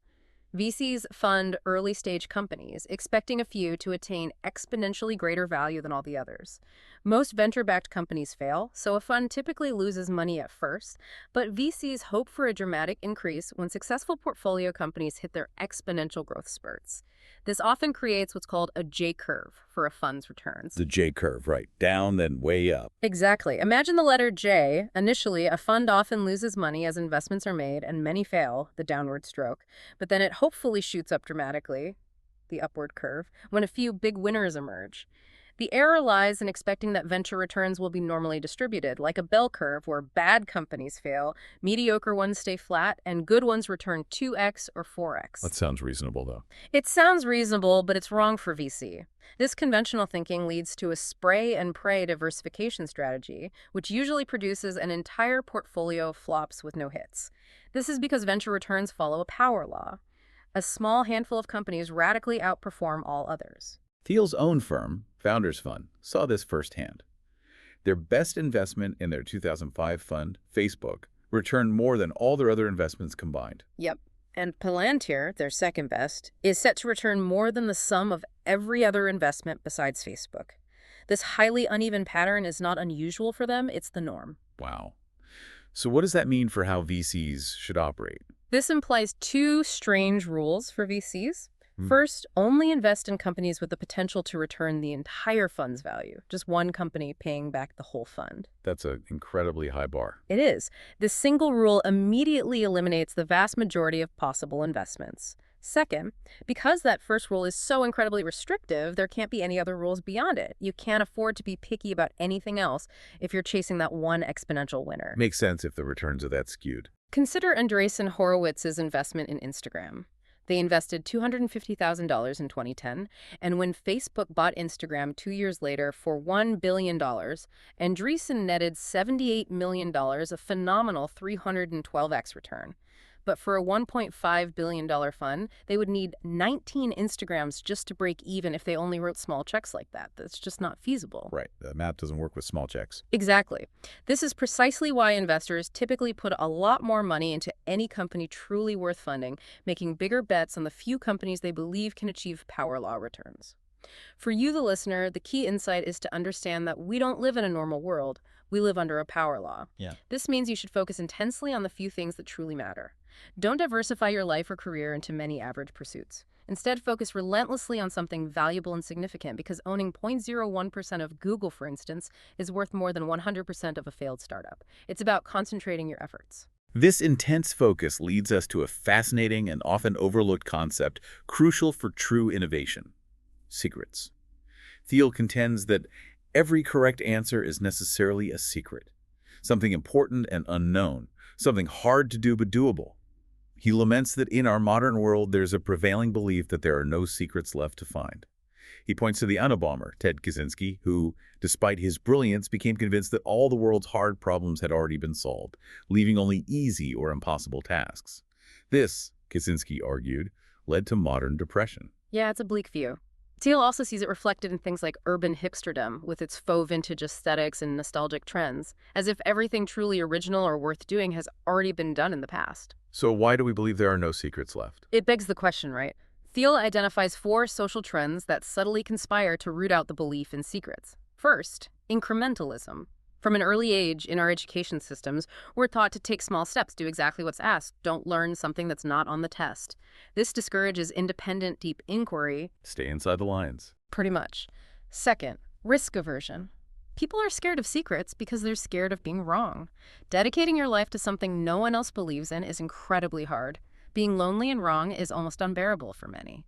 VCs fund early-stage companies, expecting a few to attain exponentially greater value than all the others. Most venture-backed companies fail, so a fund typically loses money at first, but VCs hope for a dramatic increase when successful portfolio companies hit their exponential growth spurts. This often creates what's called a J-curve for a fund's returns. The J-curve, right. Down, then way up. Exactly. Imagine the letter J. Initially, a fund often loses money as investments are made, and many fail, the downward stroke. But then it hopefully shoots up dramatically, the upward curve, when a few big winners emerge. The error lies in expecting that venture returns will be normally distributed, like a bell curve where bad companies fail, mediocre ones stay flat, and good ones return 2x or 4x. That sounds reasonable, though. It sounds reasonable, but it's wrong for VC. This conventional thinking leads to a spray and pray diversification strategy, which usually produces an entire portfolio of flops with no hits. This is because venture returns follow a power law. A small handful of companies radically outperform all others. Thiel's own firm, Founders Fund, saw this firsthand. Their best investment in their 2005 fund, Facebook, returned more than all their other investments combined. Yep. And Palantir, their second best, is set to return more than the sum of every other investment besides Facebook. This highly uneven pattern is not unusual for them, it's the norm. Wow. So what does that mean for how VCs should operate? This implies two strange rules for VCs. First, only invest in companies with the potential to return the entire fund's value, just one company paying back the whole fund. That's an incredibly high bar. It is. This single rule immediately eliminates the vast majority of possible investments. Second, because that first rule is so incredibly restrictive, there can't be any other rules beyond it. You can't afford to be picky about anything else if you're chasing that one exponential winner. Makes sense if the returns are that skewed. Consider Andreessen Horowitz's investment in Instagram. They invested $250,000 in 2010, and when Facebook bought Instagram 2 years later for $1 billion, Andreessen netted $78 million, a phenomenal 312x return. But for a $1.5 billion fund, they would need 19 Instagrams just to break even if they only wrote small checks like that. That's just not feasible. Right. The math doesn't work with small checks. Exactly. This is precisely why investors typically put a lot more money into any company truly worth funding, making bigger bets on the few companies they believe can achieve power law returns. For you, the listener, the key insight is to understand that we don't live in a normal world. We live under a power law. Yeah. This means you should focus intensely on the few things that truly matter. Don't diversify your life or career into many average pursuits. Instead, focus relentlessly on something valuable and significant, because owning 0.01% of Google, for instance, is worth more than 100% of a failed startup. It's about concentrating your efforts. This intense focus leads us to a fascinating and often overlooked concept crucial for true innovation: secrets. Thiel contends that every correct answer is necessarily a secret, something important and unknown, something hard to do but doable. He laments that in our modern world there's a prevailing belief that there are no secrets left to find. He points to the Unabomber, Ted Kaczynski, who, despite his brilliance, became convinced that all the world's hard problems had already been solved, leaving only easy or impossible tasks. This, Kaczynski argued, led to modern depression. Yeah, it's a bleak view. Thiel also sees it reflected in things like urban hipsterdom, with its faux vintage aesthetics and nostalgic trends, as if everything truly original or worth doing has already been done in the past. So why do we believe there are no secrets left? It begs the question, right? Thiel identifies 4 social trends that subtly conspire to root out the belief in secrets. First, incrementalism. From an early age in our education systems, we're taught to take small steps, do exactly what's asked, don't learn something that's not on the test. This discourages independent, deep inquiry. Stay inside the lines. Pretty much. Second, risk aversion. People are scared of secrets because they're scared of being wrong. Dedicating your life to something no one else believes in is incredibly hard. Being lonely and wrong is almost unbearable for many.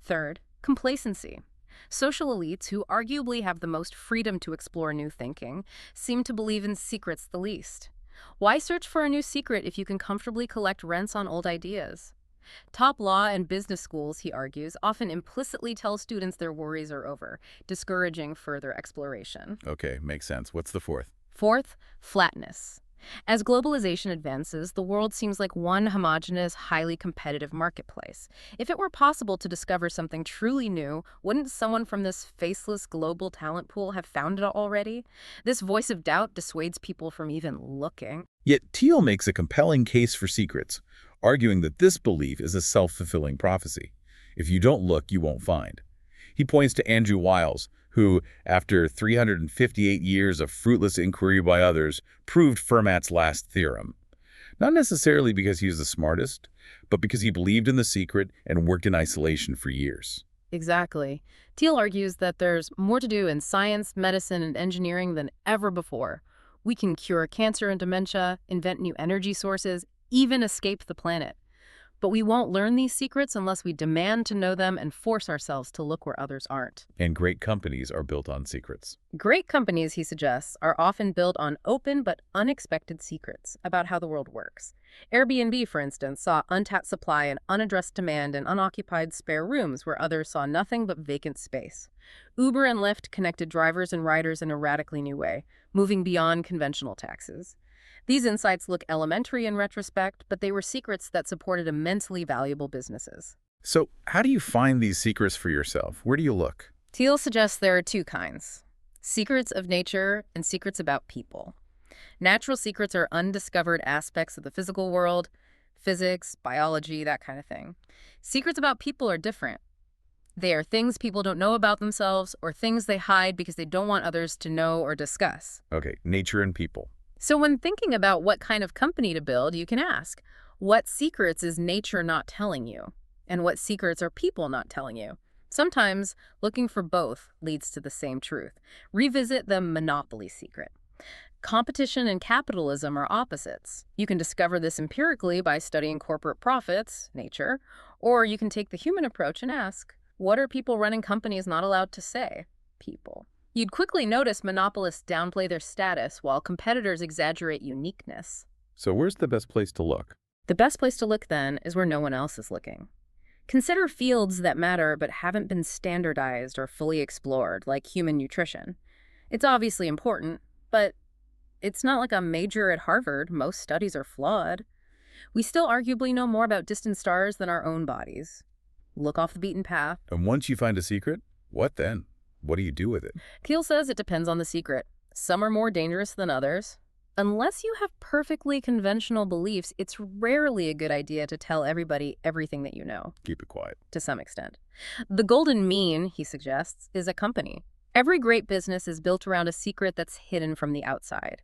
Third, complacency. Social elites, who arguably have the most freedom to explore new thinking, seem to believe in secrets the least. Why search for a new secret if you can comfortably collect rents on old ideas? Top law and business schools, he argues, often implicitly tell students their worries are over, discouraging further exploration. Okay, makes sense. What's the fourth? Fourth, flatness. As globalization advances, the world seems like one homogeneous, highly competitive marketplace. If it were possible to discover something truly new, wouldn't someone from this faceless global talent pool have found it already? This voice of doubt dissuades people from even looking. Yet Thiel makes a compelling case for secrets, arguing that this belief is a self-fulfilling prophecy. If you don't look, you won't find. He points to Andrew Wiles, who, after 358 years of fruitless inquiry by others, proved Fermat's last theorem. Not necessarily because he was the smartest, but because he believed in the secret and worked in isolation for years. Exactly. Thiel argues that there's more to do in science, medicine, and engineering than ever before. We can cure cancer and dementia, invent new energy sources, even escape the planet. But we won't learn these secrets unless we demand to know them and force ourselves to look where others aren't. And great companies are built on secrets. Great companies, he suggests, are often built on open but unexpected secrets about how the world works. Airbnb, for instance, saw untapped supply and unaddressed demand in unoccupied spare rooms where others saw nothing but vacant space. Uber and Lyft connected drivers and riders in a radically new way, moving beyond conventional taxis. These insights look elementary in retrospect, but they were secrets that supported immensely valuable businesses. So how do you find these secrets for yourself? Where do you look? Thiel suggests there are two kinds: secrets of nature and secrets about people. Natural secrets are undiscovered aspects of the physical world, physics, biology, that kind of thing. Secrets about people are different. They are things people don't know about themselves or things they hide because they don't want others to know or discuss. Okay, nature and people. So when thinking about what kind of company to build, you can ask, what secrets is nature not telling you? And what secrets are people not telling you? Sometimes looking for both leads to the same truth. Revisit the monopoly secret. Competition and capitalism are opposites. You can discover this empirically by studying corporate profits, nature, or you can take the human approach and ask, what are people running companies not allowed to say? People. You'd quickly notice monopolists downplay their status while competitors exaggerate uniqueness. So where's the best place to look? The best place to look, then, is where no one else is looking. Consider fields that matter but haven't been standardized or fully explored, like human nutrition. It's obviously important, but it's not like a major at Harvard. Most studies are flawed. We still arguably know more about distant stars than our own bodies. Look off the beaten path. And once you find a secret, what then? What do you do with it? Thiel says it depends on the secret. Some are more dangerous than others. Unless you have perfectly conventional beliefs, it's rarely a good idea to tell everybody everything that you know. Keep it quiet. To some extent. The golden mean, he suggests, is a company. Every great business is built around a secret that's hidden from the outside.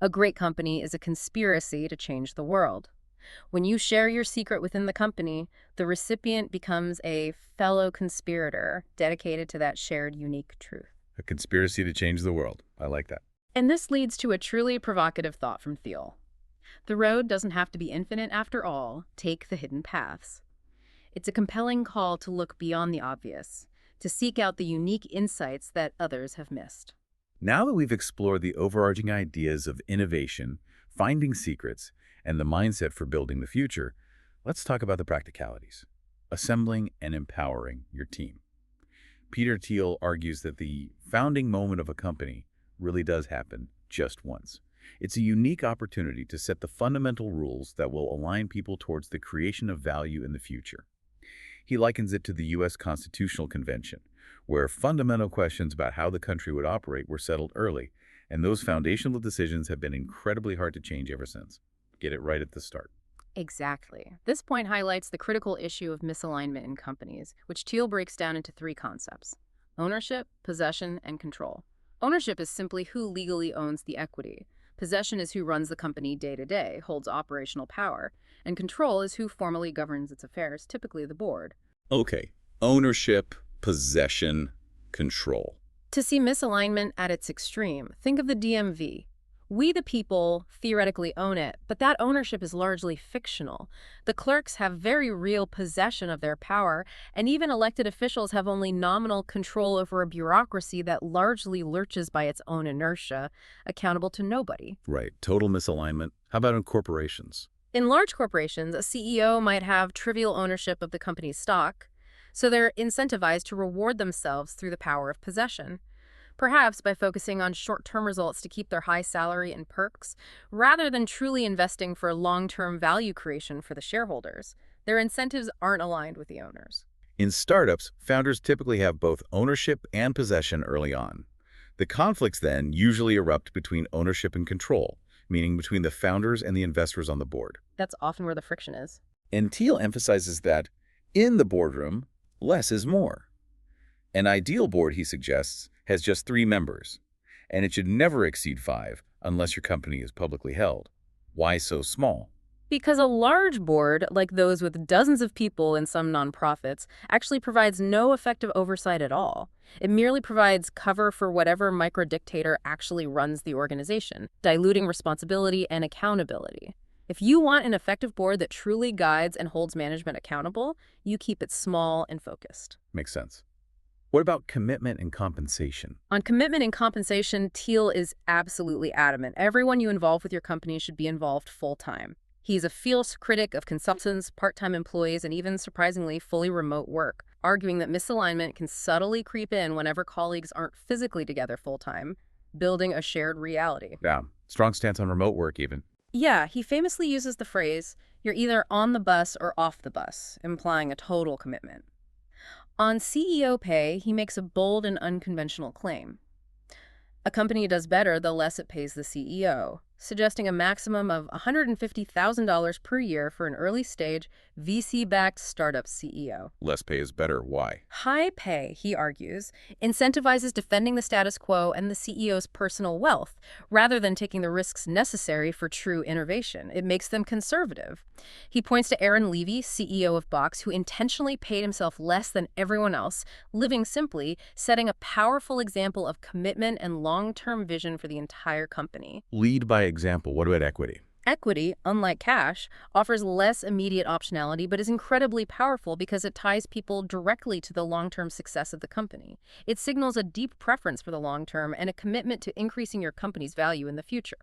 A great company is a conspiracy to change the world. When you share your secret within the company, the recipient becomes a fellow conspirator dedicated to that shared unique truth. A conspiracy to change the world. I like that. And this leads to a truly provocative thought from Thiel. The road doesn't have to be infinite after all. Take the hidden paths. It's a compelling call to look beyond the obvious, to seek out the unique insights that others have missed. Now that we've explored the overarching ideas of innovation, finding secrets, and the mindset for building the future, let's talk about the practicalities. Assembling and empowering your team. Peter Thiel argues that the founding moment of a company really does happen just once. It's a unique opportunity to set the fundamental rules that will align people towards the creation of value in the future. He likens it to the U.S. Constitutional Convention, where fundamental questions about how the country would operate were settled early, and those foundational decisions have been incredibly hard to change ever since. Get it right at the start. Exactly. This point highlights the critical issue of misalignment in companies, which Thiel breaks down into three concepts: ownership, possession, and control. Ownership is simply who legally owns the equity. Possession is who runs the company day to day, holds operational power, and control is who formally governs its affairs, typically the board. Okay, ownership, possession, control. To see misalignment at its extreme, think of the DMV. We, the people, theoretically own it, but that ownership is largely fictional. The clerks have very real possession of their power, and even elected officials have only nominal control over a bureaucracy that largely lurches by its own inertia, accountable to nobody. Right. Total misalignment. How about in corporations? In large corporations, a CEO might have trivial ownership of the company's stock, so they're incentivized to reward themselves through the power of possession. Perhaps by focusing on short-term results to keep their high salary and perks, rather than truly investing for long-term value creation for the shareholders. Their incentives aren't aligned with the owners. In startups, founders typically have both ownership and possession early on. The conflicts then usually erupt between ownership and control, meaning between the founders and the investors on the board. That's often where the friction is. And Thiel emphasizes that, in the boardroom, less is more. An ideal board, he suggests, has just 3 members, and it should never exceed 5 unless your company is publicly held. Why so small? Because a large board, like those with dozens of people in some nonprofits, actually provides no effective oversight at all. It merely provides cover for whatever microdictator actually runs the organization, diluting responsibility and accountability. If you want an effective board that truly guides and holds management accountable, you keep it small and focused. Makes sense. What about commitment and compensation? On commitment and compensation, Thiel is absolutely adamant. Everyone you involve with your company should be involved full-time. He's a fierce critic of consultants, part-time employees, and even, surprisingly, fully remote work, arguing that misalignment can subtly creep in whenever colleagues aren't physically together full-time, building a shared reality. Yeah, strong stance on remote work even. Yeah, he famously uses the phrase, "You're either on the bus or off the bus," implying a total commitment. On CEO pay, he makes a bold and unconventional claim. A company does better the less it pays the CEO, suggesting a maximum of $150,000 per year for an early-stage, VC-backed startup CEO. Less pay is better. Why? High pay, he argues, incentivizes defending the status quo and the CEO's personal wealth, rather than taking the risks necessary for true innovation. It makes them conservative. He points to Aaron Levy, CEO of Box, who intentionally paid himself less than everyone else, living simply, setting a powerful example of commitment and long-term vision for the entire company. Lead by example. What about equity? Equity, unlike cash, offers less immediate optionality but is incredibly powerful because it ties people directly to the long-term success of the company. It signals a deep preference for the long term and a commitment to increasing your company's value in the future.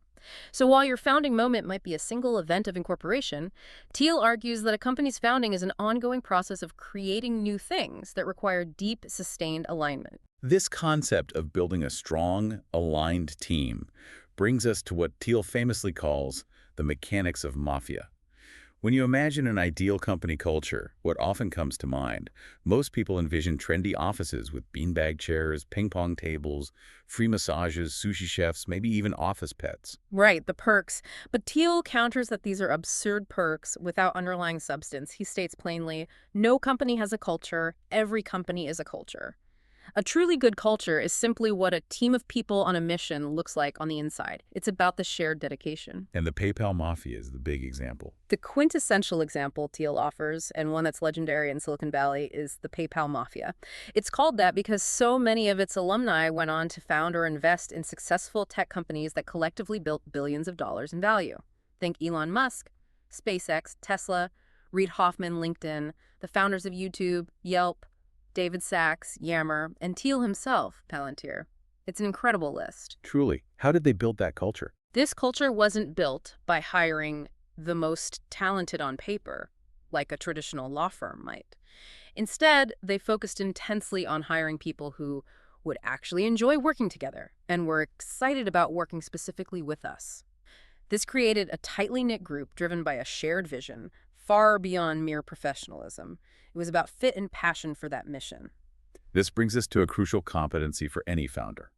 So while your founding moment might be a single event of incorporation, Thiel argues that a company's founding is an ongoing process of creating new things that require deep, sustained alignment. This concept of building a strong, aligned team brings us to what Thiel famously calls the mechanics of mafia. When you imagine an ideal company culture, what often comes to mind? Most people envision trendy offices with beanbag chairs, ping-pong tables, free massages, sushi chefs, maybe even office pets. Right, the perks. But Thiel counters that these are absurd perks without underlying substance. He states plainly, no company has a culture, every company is a culture. A truly good culture is simply what a team of people on a mission looks like on the inside. It's about the shared dedication. And the PayPal Mafia is the big example. The quintessential example Thiel offers, and one that's legendary in Silicon Valley, is the PayPal Mafia. It's called that because so many of its alumni went on to found or invest in successful tech companies that collectively built billions of dollars in value. Think Elon Musk, SpaceX, Tesla, Reid Hoffman, LinkedIn, the founders of YouTube, Yelp, David Sachs, Yammer, and Thiel himself, Palantir. It's an incredible list. Truly. How did they build that culture? This culture wasn't built by hiring the most talented on paper, like a traditional law firm might. Instead, they focused intensely on hiring people who would actually enjoy working together and were excited about working specifically with us. This created a tightly knit group driven by a shared vision, far beyond mere professionalism. It was about fit and passion for that mission. This brings us to a crucial competency for any founder.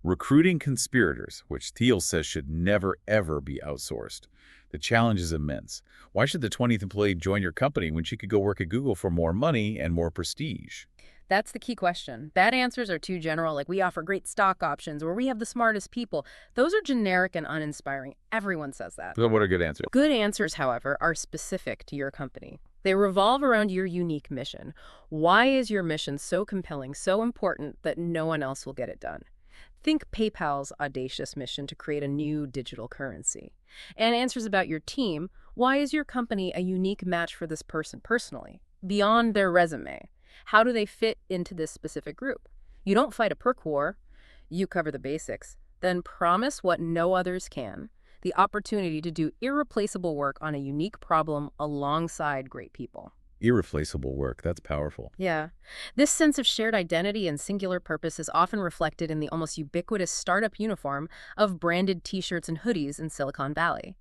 Recruiting conspirators, which Thiel says should never, ever be outsourced. The challenge is immense. Why should the 20th employee join your company when she could go work at Google for more money and more prestige? That's the key question. Bad answers are too general, like we offer great stock options or we have the smartest people. Those are generic and uninspiring. Everyone says that. So what are good answers? Good answers, however, are specific to your company. They revolve around your unique mission. Why is your mission so compelling, so important that no one else will get it done? Think PayPal's audacious mission to create a new digital currency. And answers about your team. Why is your company a unique match for this person personally, beyond their resume? How do they fit into this specific group? You don't fight a perk war. You cover the basics. Then promise what no others can, the opportunity to do irreplaceable work on a unique problem alongside great people. Irreplaceable work. That's powerful. Yeah. This sense of shared identity and singular purpose is often reflected in the almost ubiquitous startup uniform of branded t-shirts and hoodies in Silicon Valley.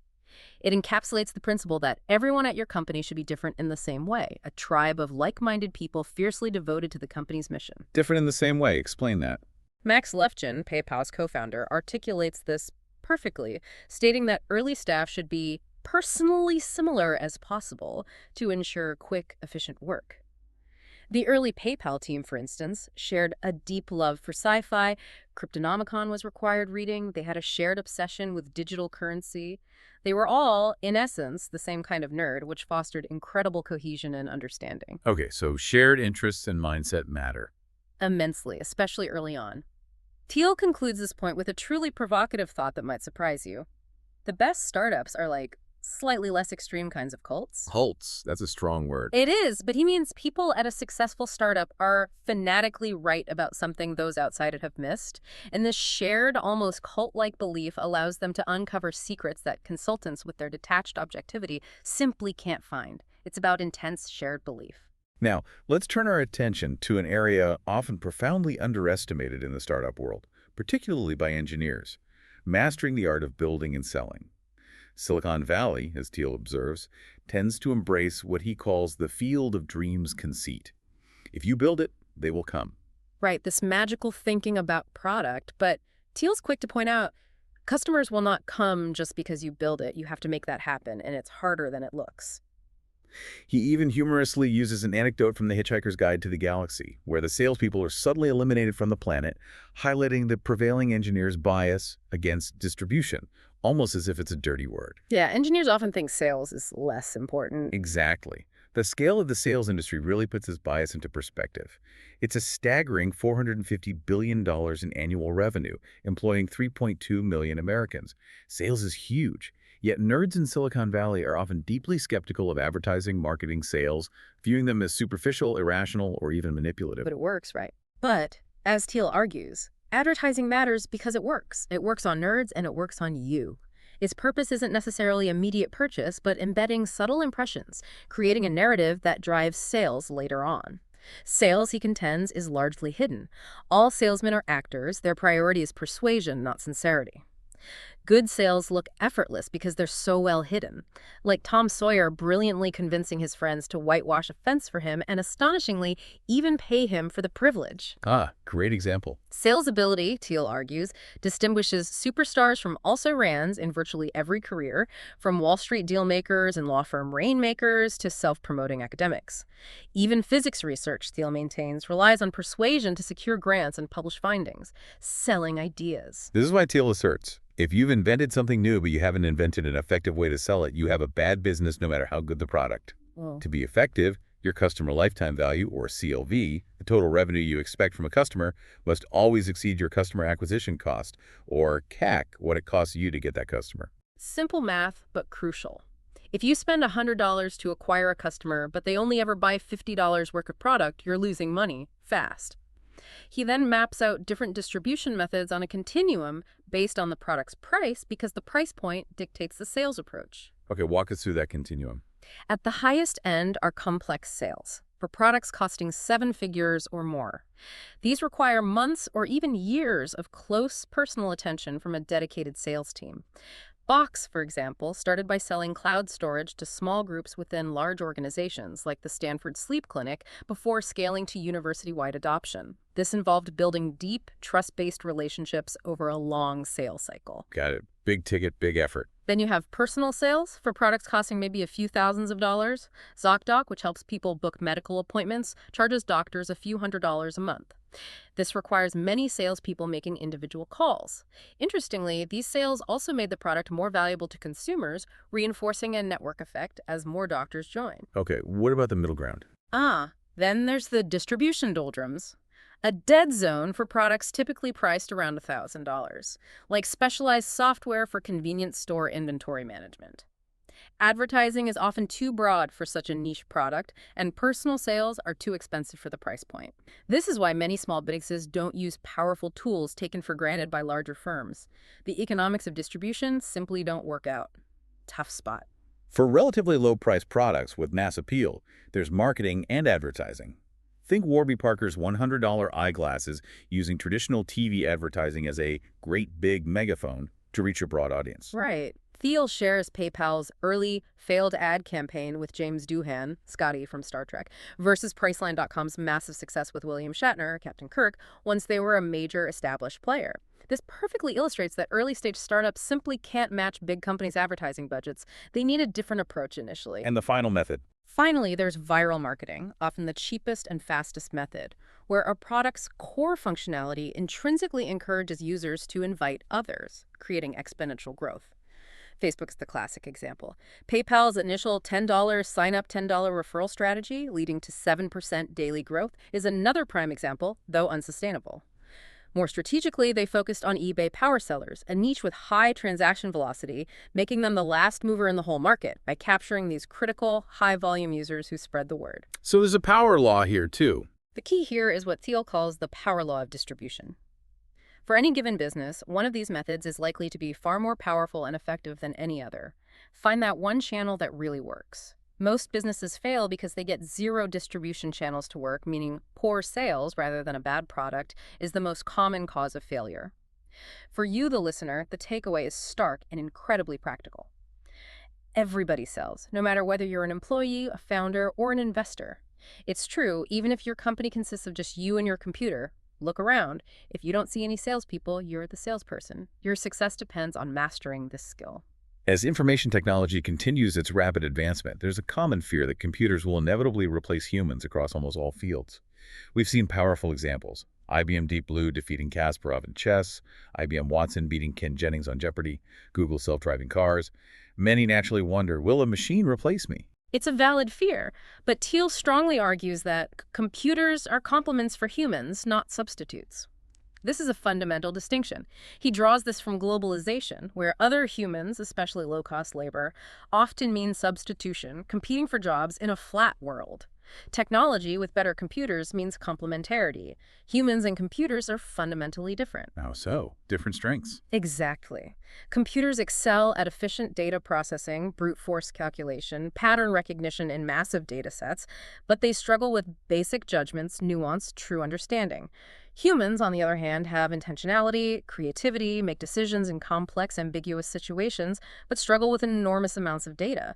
It encapsulates the principle that everyone at your company should be different in the same way, a tribe of like-minded people fiercely devoted to the company's mission. Different in the same way. Explain that. Max Levchin, PayPal's co-founder, articulates this perfectly, stating that early staff should be personally similar as possible to ensure quick, efficient work. The early PayPal team, for instance, shared a deep love for sci-fi. Cryptonomicon was required reading. They had a shared obsession with digital currency. They were all, in essence, the same kind of nerd, which fostered incredible cohesion and understanding. Okay, so shared interests and mindset matter. Immensely, especially early on. Thiel concludes this point with a truly provocative thought that might surprise you. The best startups are like slightly less extreme kinds of cults. Cults. That's a strong word. It is, but he means people at a successful startup are fanatically right about something those outside it have missed, and this shared, almost cult-like belief allows them to uncover secrets that consultants with their detached objectivity simply can't find. It's about intense shared belief. Now, let's turn our attention to an area often profoundly underestimated in the startup world, particularly by engineers: mastering the art of building and selling. Silicon Valley, as Thiel observes, tends to embrace what he calls the field of dreams conceit. If you build it, they will come. Right, this magical thinking about product, but Thiel's quick to point out, customers will not come just because you build it. You have to make that happen, and it's harder than it looks. He even humorously uses an anecdote from The Hitchhiker's Guide to the Galaxy, where the salespeople are suddenly eliminated from the planet, highlighting the prevailing engineer's bias against distribution, almost as if it's a dirty word. Yeah, engineers often think sales is less important. Exactly. The scale of the sales industry really puts this bias into perspective. It's a staggering $450 billion in annual revenue, employing 3.2 million Americans. Sales is huge. Yet nerds in Silicon Valley are often deeply skeptical of advertising, marketing, sales, viewing them as superficial, irrational, or even manipulative. But it works, right? But, as Thiel argues, advertising matters because it works. It works on nerds and it works on you. Its purpose isn't necessarily immediate purchase, but embedding subtle impressions, creating a narrative that drives sales later on. Sales, he contends, is largely hidden. All salesmen are actors. Their priority is persuasion, not sincerity. Good sales look effortless because they're so well hidden, like Tom Sawyer brilliantly convincing his friends to whitewash a fence for him and astonishingly even pay him for the privilege. Ah, great example. Sales ability, Thiel argues, distinguishes superstars from also-rans in virtually every career, from Wall Street dealmakers and law firm rainmakers to self-promoting academics. Even physics research, Thiel maintains, relies on persuasion to secure grants and publish findings, selling ideas. This is why Thiel asserts, if you've invented something new but you haven't invented an effective way to sell it, you have a bad business no matter how good the product. To be effective, your customer lifetime value, or CLV, the total revenue you expect from a customer, must always exceed your customer acquisition cost, or CAC, what it costs you to get that customer. Simple math, but crucial. If you spend $100 to acquire a customer, but they only ever buy $50 worth of product, you're losing money fast. He then maps out different distribution methods on a continuum based on the product's price because the price point dictates the sales approach. Okay, walk us through that continuum. At the highest end are complex sales, for products costing 7 figures or more. These require months or even years of close personal attention from a dedicated sales team. Box, for example, started by selling cloud storage to small groups within large organizations like the Stanford Sleep Clinic before scaling to university-wide adoption. This involved building deep, trust-based relationships over a long sales cycle. Got it. Big ticket, big effort. Then you have personal sales for products costing maybe a few thousands of dollars. ZocDoc, which helps people book medical appointments, charges doctors a few $100s a month. This requires many salespeople making individual calls. Interestingly, these sales also made the product more valuable to consumers, reinforcing a network effect as more doctors join. Okay, what about the middle ground? Then there's the distribution doldrums. A dead zone for products typically priced around $1,000, like specialized software for convenience store inventory management. Advertising is often too broad for such a niche product, and personal sales are too expensive for the price point. This is why many small businesses don't use powerful tools taken for granted by larger firms. The economics of distribution simply don't work out. Tough spot. For relatively low-priced products with mass appeal, there's marketing and advertising. Think Warby Parker's $100 eyeglasses using traditional TV advertising as a great big megaphone to reach a broad audience. Right. Thiel shares PayPal's early failed ad campaign with James Doohan, Scotty from Star Trek, versus Priceline.com's massive success with William Shatner, Captain Kirk, once they were a major established player. This perfectly illustrates that early-stage startups simply can't match big companies' advertising budgets. They need a different approach initially. And the final method. Finally, there's viral marketing, often the cheapest and fastest method, where a product's core functionality intrinsically encourages users to invite others, creating exponential growth. Facebook's the classic example. PayPal's initial $10 sign-up, $10 referral strategy, leading to 7% daily growth, is another prime example, though unsustainable. More strategically, they focused on eBay power sellers, a niche with high transaction velocity, making them the last mover in the whole market by capturing these critical, high-volume users who spread the word. So there's a power law here, too. The key here is what Thiel calls the power law of distribution. For any given business, one of these methods is likely to be far more powerful and effective than any other. Find that one channel that really works. Most businesses fail because they get zero distribution channels to work, meaning poor sales rather than a bad product is the most common cause of failure. For you, the listener, the takeaway is stark and incredibly practical. Everybody sells, no matter whether you're an employee, a founder, or an investor. It's true, even if your company consists of just you and your computer. Look around. If you don't see any salespeople, you're the salesperson. Your success depends on mastering this skill. As information technology continues its rapid advancement, there's a common fear that computers will inevitably replace humans across almost all fields. We've seen powerful examples. IBM Deep Blue defeating Kasparov in chess, IBM Watson beating Ken Jennings on Jeopardy, Google self-driving cars. Many naturally wonder, will a machine replace me? It's a valid fear, but Thiel strongly argues that computers are complements for humans, not substitutes. This is a fundamental distinction. He draws this from globalization, where other humans, especially low-cost labor, often mean substitution, competing for jobs in a flat world. Technology with better computers means complementarity. Humans and computers are fundamentally different. How so? Different strengths. Exactly. Computers excel at efficient data processing, brute force calculation, pattern recognition in massive data sets, but they struggle with basic judgments, nuance, true understanding. Humans, on the other hand, have intentionality, creativity, make decisions in complex, ambiguous situations, but struggle with enormous amounts of data.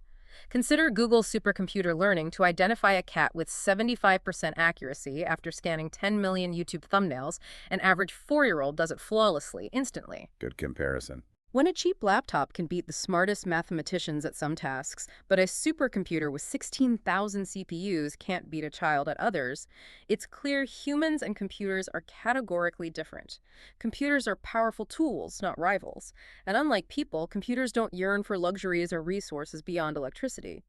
Consider Google's supercomputer learning to identify a cat with 75% accuracy after scanning 10 million YouTube thumbnails. An average 4-year-old does it flawlessly, instantly. Good comparison. When a cheap laptop can beat the smartest mathematicians at some tasks, but a supercomputer with 16,000 CPUs can't beat a child at others, it's clear humans and computers are categorically different. Computers are powerful tools, not rivals. And unlike people, computers don't yearn for luxuries or resources beyond electricity.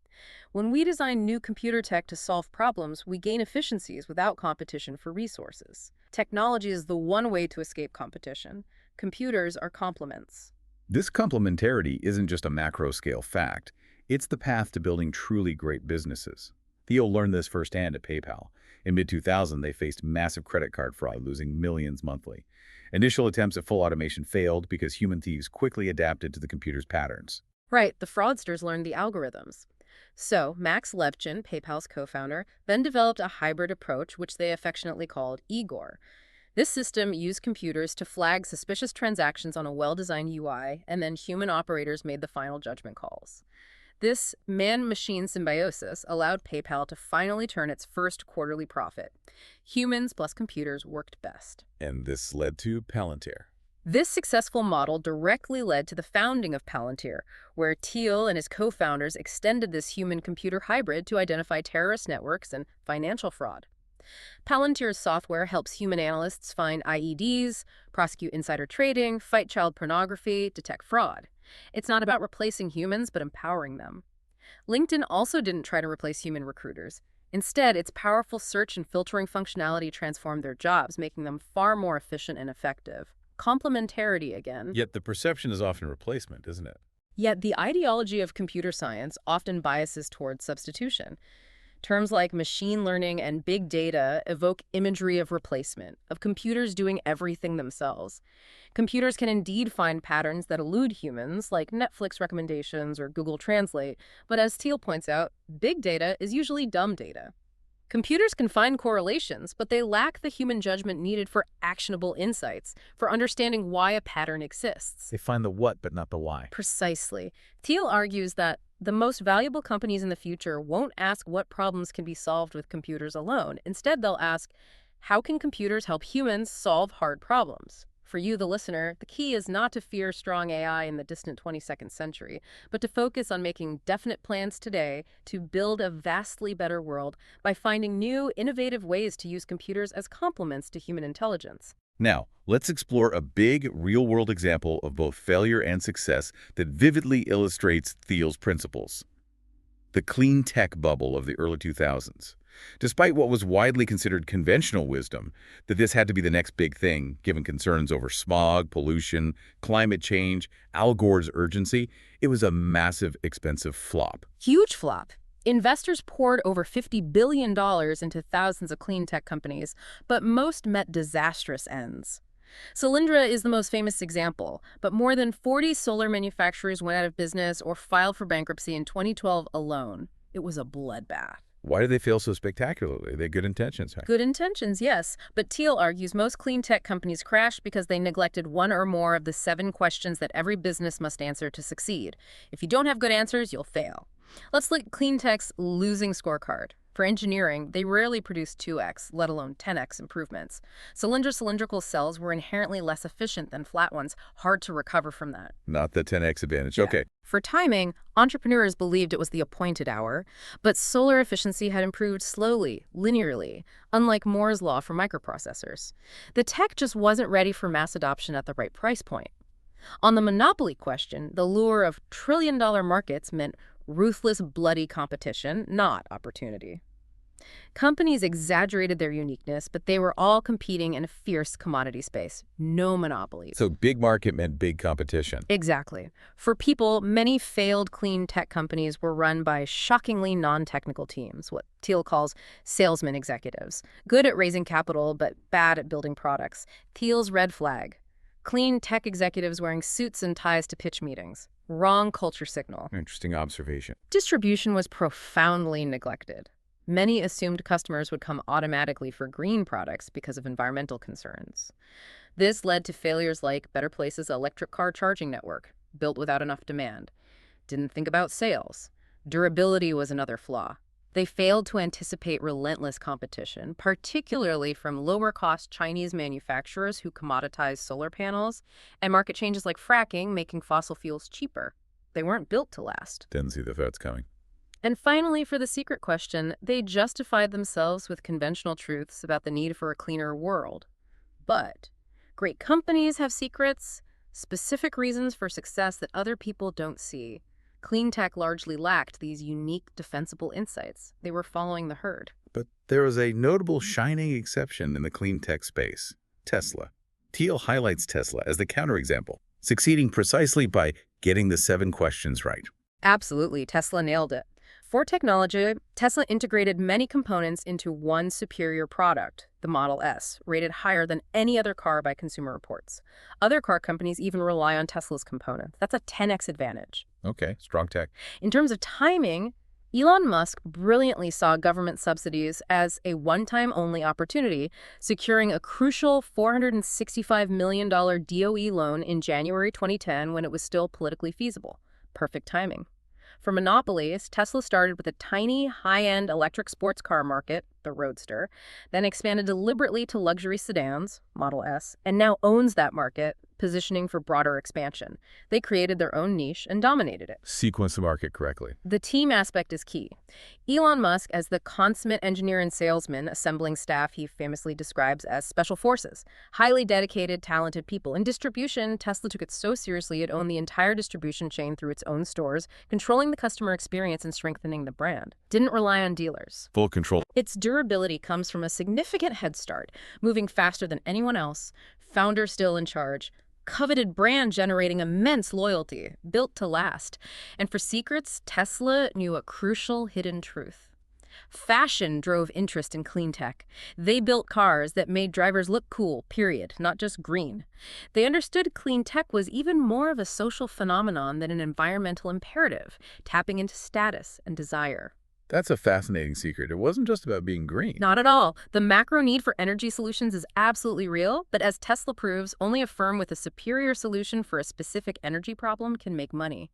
When we design new computer tech to solve problems, we gain efficiencies without competition for resources. Technology is the one way to escape competition. Computers are complements. This complementarity isn't just a macro-scale fact. It's the path to building truly great businesses. Thiel learned this firsthand at PayPal. In mid-2000, they faced massive credit card fraud, losing millions monthly. Initial attempts at full automation failed because human thieves quickly adapted to the computer's patterns. Right, the fraudsters learned the algorithms. So, Max Levchin, PayPal's co-founder, then developed a hybrid approach, which they affectionately called Igor. This system used computers to flag suspicious transactions on a well-designed UI, and then human operators made the final judgment calls. This man-machine symbiosis allowed PayPal to finally turn its first quarterly profit. Humans plus computers worked best. And this led to Palantir. This successful model directly led to the founding of Palantir, where Thiel and his co-founders extended this human-computer hybrid to identify terrorist networks and financial fraud. Palantir's software helps human analysts find IEDs, prosecute insider trading, fight child pornography, detect fraud. It's not about replacing humans, but empowering them. LinkedIn also didn't try to replace human recruiters. Instead, its powerful search and filtering functionality transformed their jobs, making them far more efficient and effective. Complementarity again. Yet the perception is often replacement, isn't it? Yet the ideology of computer science often biases towards substitution. Terms like machine learning and big data evoke imagery of replacement, of computers doing everything themselves. Computers can indeed find patterns that elude humans, like Netflix recommendations or Google Translate, but as Thiel points out, big data is usually dumb data. Computers can find correlations, but they lack the human judgment needed for actionable insights, for understanding why a pattern exists. They find the what, but not the why. Precisely. Thiel argues that the most valuable companies in the future won't ask what problems can be solved with computers alone. Instead, they'll ask, how can computers help humans solve hard problems? For you, the listener, the key is not to fear strong AI in the distant 22nd century, but to focus on making definite plans today to build a vastly better world by finding new, innovative ways to use computers as complements to human intelligence. Now, let's explore a big, real-world example of both failure and success that vividly illustrates Thiel's principles. The clean tech bubble of the early 2000s. Despite what was widely considered conventional wisdom, that this had to be the next big thing, given concerns over smog, pollution, climate change, Al Gore's urgency, it was a massive, expensive flop. Huge flop. Investors poured over $50 billion into thousands of clean tech companies, but most met disastrous ends. Solyndra is the most famous example, but more than 40 solar manufacturers went out of business or filed for bankruptcy in 2012 alone. It was a bloodbath. Why did they fail so spectacularly? They had good intentions, right? Good intentions, yes. But Thiel argues most clean tech companies crashed because they neglected one or more of the 7 questions that every business must answer to succeed. If you don't have good answers, you'll fail. Let's look at clean tech's losing scorecard. For engineering, they rarely produced 2x, let alone 10x improvements. Cylindrical cells were inherently less efficient than flat ones, hard to recover from that. Not the 10x advantage. Yeah. Okay. For timing, entrepreneurs believed it was the appointed hour, but solar efficiency had improved slowly, linearly, unlike Moore's law for microprocessors. The tech just wasn't ready for mass adoption at the right price point. On the monopoly question, the lure of trillion-dollar markets meant ruthless, bloody competition, not opportunity. Companies exaggerated their uniqueness, but they were all competing in a fierce commodity space. No monopolies. So big market meant big competition. Exactly. For people, many failed clean tech companies were run by shockingly non-technical teams, what Thiel calls salesman executives. Good at raising capital, but bad at building products. Thiel's red flag. Clean tech executives wearing suits and ties to pitch meetings. Wrong culture signal. Interesting observation. Distribution was profoundly neglected. Many assumed customers would come automatically for green products because of environmental concerns. This led to failures like Better Place's electric car charging network, built without enough demand. Didn't think about sales. Durability was another flaw. They failed to anticipate relentless competition, particularly from lower-cost Chinese manufacturers who commoditize solar panels, and market changes like fracking, making fossil fuels cheaper. They weren't built to last. Didn't see the threats coming. And finally, for the secret question, they justified themselves with conventional truths about the need for a cleaner world. But great companies have secrets, specific reasons for success that other people don't see. Clean tech largely lacked these unique, defensible insights. They were following the herd. But there was a notable shining exception in the clean tech space, Tesla. Thiel highlights Tesla as the counterexample, succeeding precisely by getting the 7 questions right. Absolutely, Tesla nailed it. For technology, Tesla integrated many components into one superior product, the Model S, rated higher than any other car by Consumer Reports. Other car companies even rely on Tesla's components. That's a 10x advantage. Okay, strong tech. In terms of timing, Elon Musk brilliantly saw government subsidies as a one-time-only opportunity, securing a crucial $465 million DOE loan in January 2010 when it was still politically feasible. Perfect timing. For monopolies, Tesla started with a tiny, high-end electric sports car market, the Roadster, then expanded deliberately to luxury sedans, Model S, and now owns that market, positioning for broader expansion. They created their own niche and dominated it. Sequence the market correctly. The team aspect is key. Elon Musk, as the consummate engineer and salesman, assembling staff he famously describes as special forces, highly dedicated, talented people. In distribution, Tesla took it so seriously it owned the entire distribution chain through its own stores, controlling the customer experience and strengthening the brand. Didn't rely on dealers. Full control. Its durability comes from a significant head start, moving faster than anyone else, founder still in charge, coveted brand generating immense loyalty, built to last. And for secrets, Tesla knew a crucial hidden truth. Fashion drove interest in clean tech. They built cars that made drivers look cool, period, not just green. They understood clean tech was even more of a social phenomenon than an environmental imperative, tapping into status and desire. That's a fascinating secret. It wasn't just about being green. Not at all. The macro need for energy solutions is absolutely real, but as Tesla proves, only a firm with a superior solution for a specific energy problem can make money.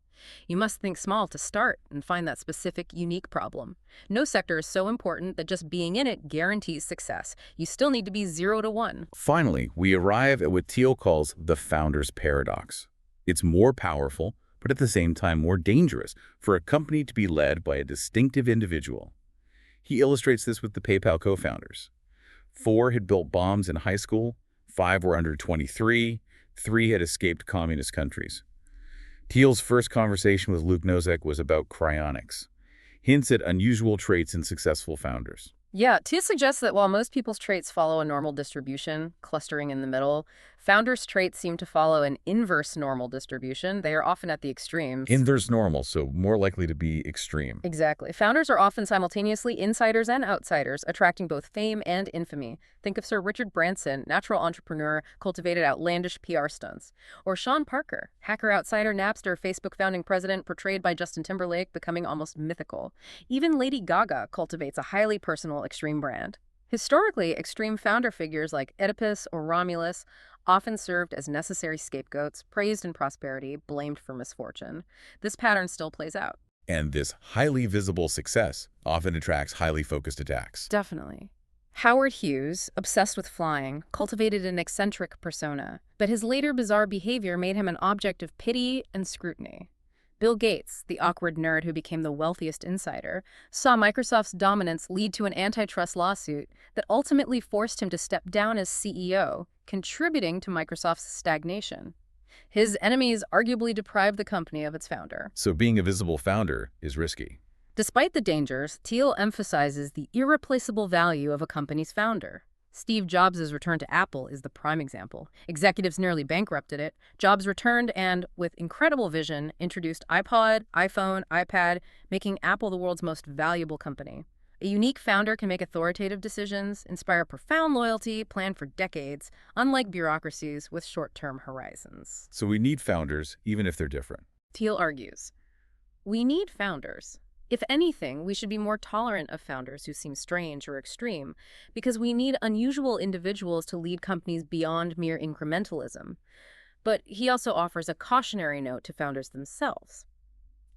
You must think small to start and find that specific, unique problem. No sector is so important that just being in it guarantees success. You still need to be 0 to 1. Finally, we arrive at what Thiel calls the founder's paradox. It's more powerful, but at the same time more dangerous for a company to be led by a distinctive individual. He illustrates this with the PayPal co-founders. 4 had built bombs in high school, 5 were under 23, 3 had escaped communist countries. Thiel's first conversation with Luke Nosek was about cryonics, hints at unusual traits in successful founders. Yeah, Thiel suggests that while most people's traits follow a normal distribution, clustering in the middle, founders' traits seem to follow an inverse normal distribution. They are often at the extremes. Inverse normal, so more likely to be extreme. Exactly. Founders are often simultaneously insiders and outsiders, attracting both fame and infamy. Think of Sir Richard Branson, natural entrepreneur, cultivated outlandish PR stunts. Or Sean Parker, hacker, outsider, Napster, Facebook founding president, portrayed by Justin Timberlake, becoming almost mythical. Even Lady Gaga cultivates a highly personal extreme brand. Historically, extreme founder figures like Oedipus or Romulus often served as necessary scapegoats, praised in prosperity, blamed for misfortune. This pattern still plays out. And this highly visible success often attracts highly focused attacks. Definitely. Howard Hughes, obsessed with flying, cultivated an eccentric persona, but his later bizarre behavior made him an object of pity and scrutiny. Bill Gates, the awkward nerd who became the wealthiest insider, saw Microsoft's dominance lead to an antitrust lawsuit that ultimately forced him to step down as CEO, contributing to Microsoft's stagnation. His enemies arguably deprived the company of its founder. So being a visible founder is risky. Despite the dangers, Thiel emphasizes the irreplaceable value of a company's founder. Steve Jobs' return to Apple is the prime example. Executives nearly bankrupted it. Jobs returned and, with incredible vision, introduced iPod, iPhone, iPad, making Apple the world's most valuable company. A unique founder can make authoritative decisions, inspire profound loyalty, plan for decades, unlike bureaucracies with short-term horizons. So we need founders, even if they're different. Thiel argues, we need founders. If anything, we should be more tolerant of founders who seem strange or extreme, because we need unusual individuals to lead companies beyond mere incrementalism. But he also offers a cautionary note to founders themselves.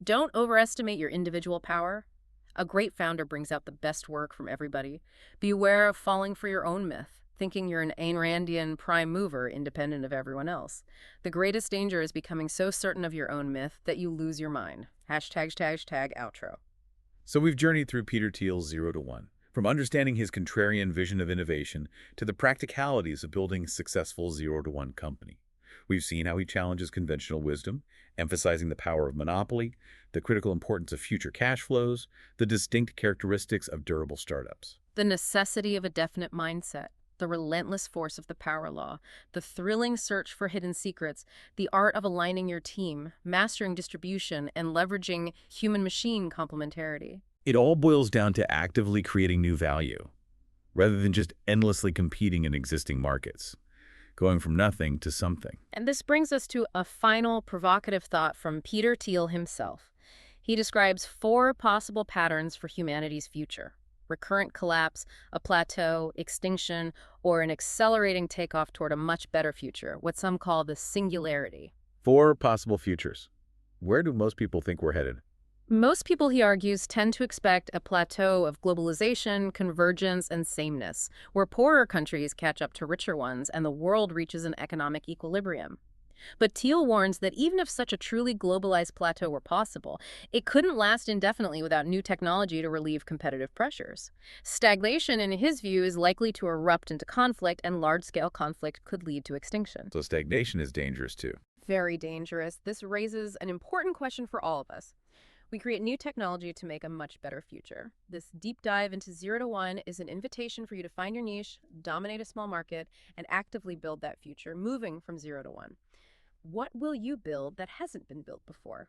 Don't overestimate your individual power. A great founder brings out the best work from everybody. Beware of falling for your own myth, thinking you're an Ayn Randian prime mover independent of everyone else. The greatest danger is becoming so certain of your own myth that you lose your mind. #outro. So we've journeyed through Peter Thiel's 0 to 1, from understanding his contrarian vision of innovation to the practicalities of building a successful 0 to 1 company. We've seen how he challenges conventional wisdom, emphasizing the power of monopoly, the critical importance of future cash flows, the distinct characteristics of durable startups. The necessity of a definite mindset, the relentless force of the power law, the thrilling search for hidden secrets, the art of aligning your team, mastering distribution, and leveraging human-machine complementarity. It all boils down to actively creating new value, rather than just endlessly competing in existing markets, going from nothing to something. And this brings us to a final provocative thought from Peter Thiel himself. He describes 4 possible patterns for humanity's future: recurrent collapse, a plateau, extinction, or an accelerating takeoff toward a much better future, what some call the singularity. 4 possible futures. Where do most people think we're headed? Most people, he argues, tend to expect a plateau of globalization, convergence, and sameness, where poorer countries catch up to richer ones and the world reaches an economic equilibrium. But Thiel warns that even if such a truly globalized plateau were possible, it couldn't last indefinitely without new technology to relieve competitive pressures. Stagnation, in his view, is likely to erupt into conflict, and large-scale conflict could lead to extinction. So stagnation is dangerous too. Very dangerous. This raises an important question for all of us. We create new technology to make a much better future. This deep dive into 0 to 1 is an invitation for you to find your niche, dominate a small market, and actively build that future, moving from 0 to 1. What will you build that hasn't been built before?